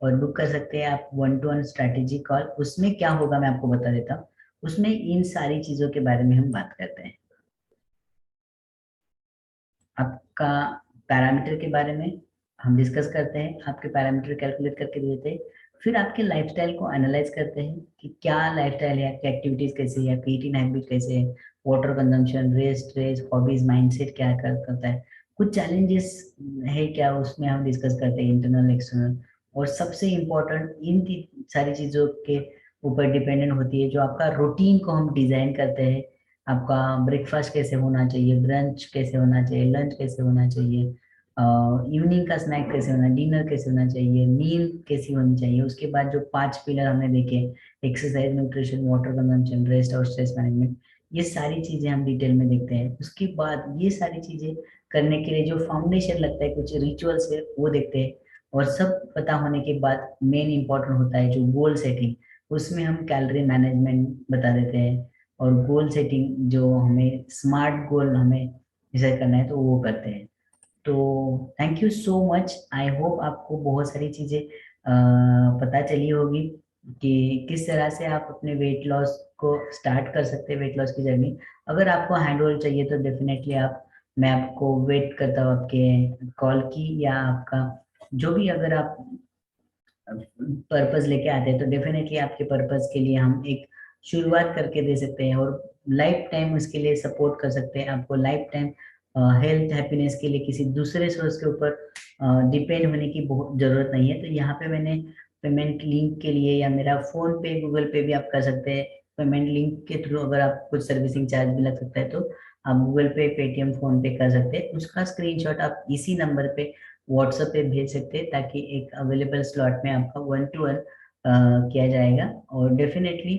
और बुक कर सकते हैं आप 1 to 1 स्ट्रैटेजी कॉल। उसमें क्या होगा मैं आपको बता देता हूँ। उसमें इन सारी चीजों के बारे में हम बात करते हैं। आपका पैरामीटर के बारे में हम डिस्कस करते हैं, आपके पैरामीटर कैलकुलेट करके देते हैं। फिर आपके लाइफस्टाइल को एनालाइज करते हैं कि क्या लाइफस्टाइल है, आपकी एक्टिविटीज कैसी है, आपकी ईटिंग हैबिट कैसे है, water consumption, rest, stress, hobbies, mindset क्या करता है, कुछ चैलेंजेस है क्या, उसमें हम डिस्कस करते हैं, इंटरनल एक्सटर्नल। और सबसे इम्पोर्टेंट इन सारी चीजों के ऊपर डिपेंडेंट होती है जो आपका रूटीन को हम डिजाइन करते हैं। आपका ब्रेकफास्ट कैसे होना चाहिए, ब्रंच कैसे होना चाहिए, लंच कैसे होना चाहिए, इवनिंग का स्नैक कैसे होना, डिनर कैसे होना चाहिए, मील कैसी होनी चाहिए। उसके बाद जो 5 पिलर हमने देखे, exercise, nutrition, water consumption, rest और स्ट्रेस मैनेजमेंट, ये सारी चीजें हम डिटेल में देखते हैं। उसके बाद ये सारी चीजें करने के लिए जो फाउंडेशन लगता है, कुछ रिचुअल्स है, वो देखते हैं। और सब पता होने के बाद मेन इंपॉर्टेंट होता है जो गोल सेटिंग, उसमें हम कैलोरी मैनेजमेंट बता देते हैं। और गोल सेटिंग जो हमें स्मार्ट गोल हमें डिसाइड करना है, तो वो करते हैं। तो thank you so much. I hope आपको बहुत सारी चीजें पता चली होगी कि किस तरह से आप अपने वेट लॉस को स्टार्ट कर सकते हैं, वेट लॉस की जर्नी। अगर आपको हैंड होल्ड चाहिए तो डेफिनेटली आप, मैं आपको वेट करता हूँ आपके कॉल की, या आपका जो भी, अगर आप पर्पस लेके आते हैं तो डेफिनेटली आपके पर्पस के लिए हम एक शुरुआत करके दे सकते हैं, और लाइफ टाइम उसके लिए सपोर्ट कर सकते हैं। आपको लाइफ टाइम हेल्थ हैप्पीनेस के लिए किसी दूसरे सोर्स के ऊपर डिपेंड होने की बहुत जरूरत नहीं है। तो यहाँ पे मैंने पेमेंट लिंक के लिए, या मेरा फोन पे गूगल पे भी आप कर सकते हैं। पेमेंट लिंक के थ्रू अगर आप कुछ सर्विसिंग चार्ज भी लग सकता है तो आप गूगल पे, पेटीएम, फोन पे कर सकते हैं। उसका स्क्रीनशॉट आप इसी नंबर पे व्हाट्सएप पे भेज सकते हैं, ताकि एक अवेलेबल स्लॉट में आपका 1-to-1 किया जाएगा। और डेफिनेटली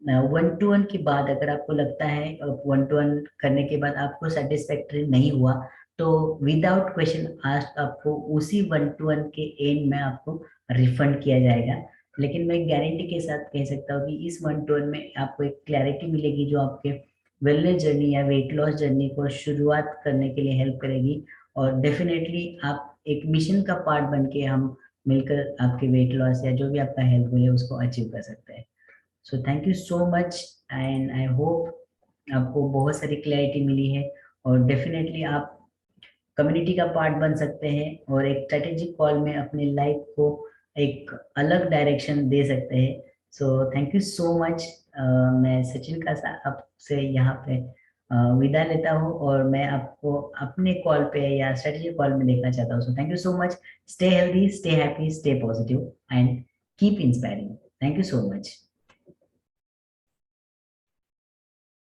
1-to-1 के बाद अगर आपको लगता है 1-to-1 करने के बाद आपको सेटिस्फैक्टरी नहीं हुआ, तो विदाउट क्वेश्चन आस्क आपको उसी 1-to-1 के एंड में आपको रिफंड किया जाएगा। लेकिन मैं गारंटी के साथ कह सकता हूँ कि इस 1-to-1 में आपको एक क्लैरिटी मिलेगी जो आपके वेलनेस जर्नी या वेट लॉस जर्नी को शुरुआत करने के लिए हेल्प करेगी। और डेफिनेटली आप एक मिशन का पार्ट बन के हम मिलकर आपके वेट लॉस या जो भी आपका हेल्थ गोल है उसको अचीव कर सकते हैं। So thank you so much, and I hope आपको बहुत सारी क्लैरिटी मिली है। और डेफिनेटली आप कम्युनिटी का पार्ट बन सकते हैं और एक स्ट्रेटेजिक कॉल में अपनी लाइफ को एक अलग डायरेक्शन दे सकते हैं। So thank you so much. मैं सचिन का आपसे यहाँ पे विदा लेता हूँ, और मैं आपको अपने कॉल पे या स्ट्रेटेजिक कॉल में देखना चाहता हूँ। So thank you so much. Stay healthy, stay happy, stay positive and keep inspiring. Thank you so much.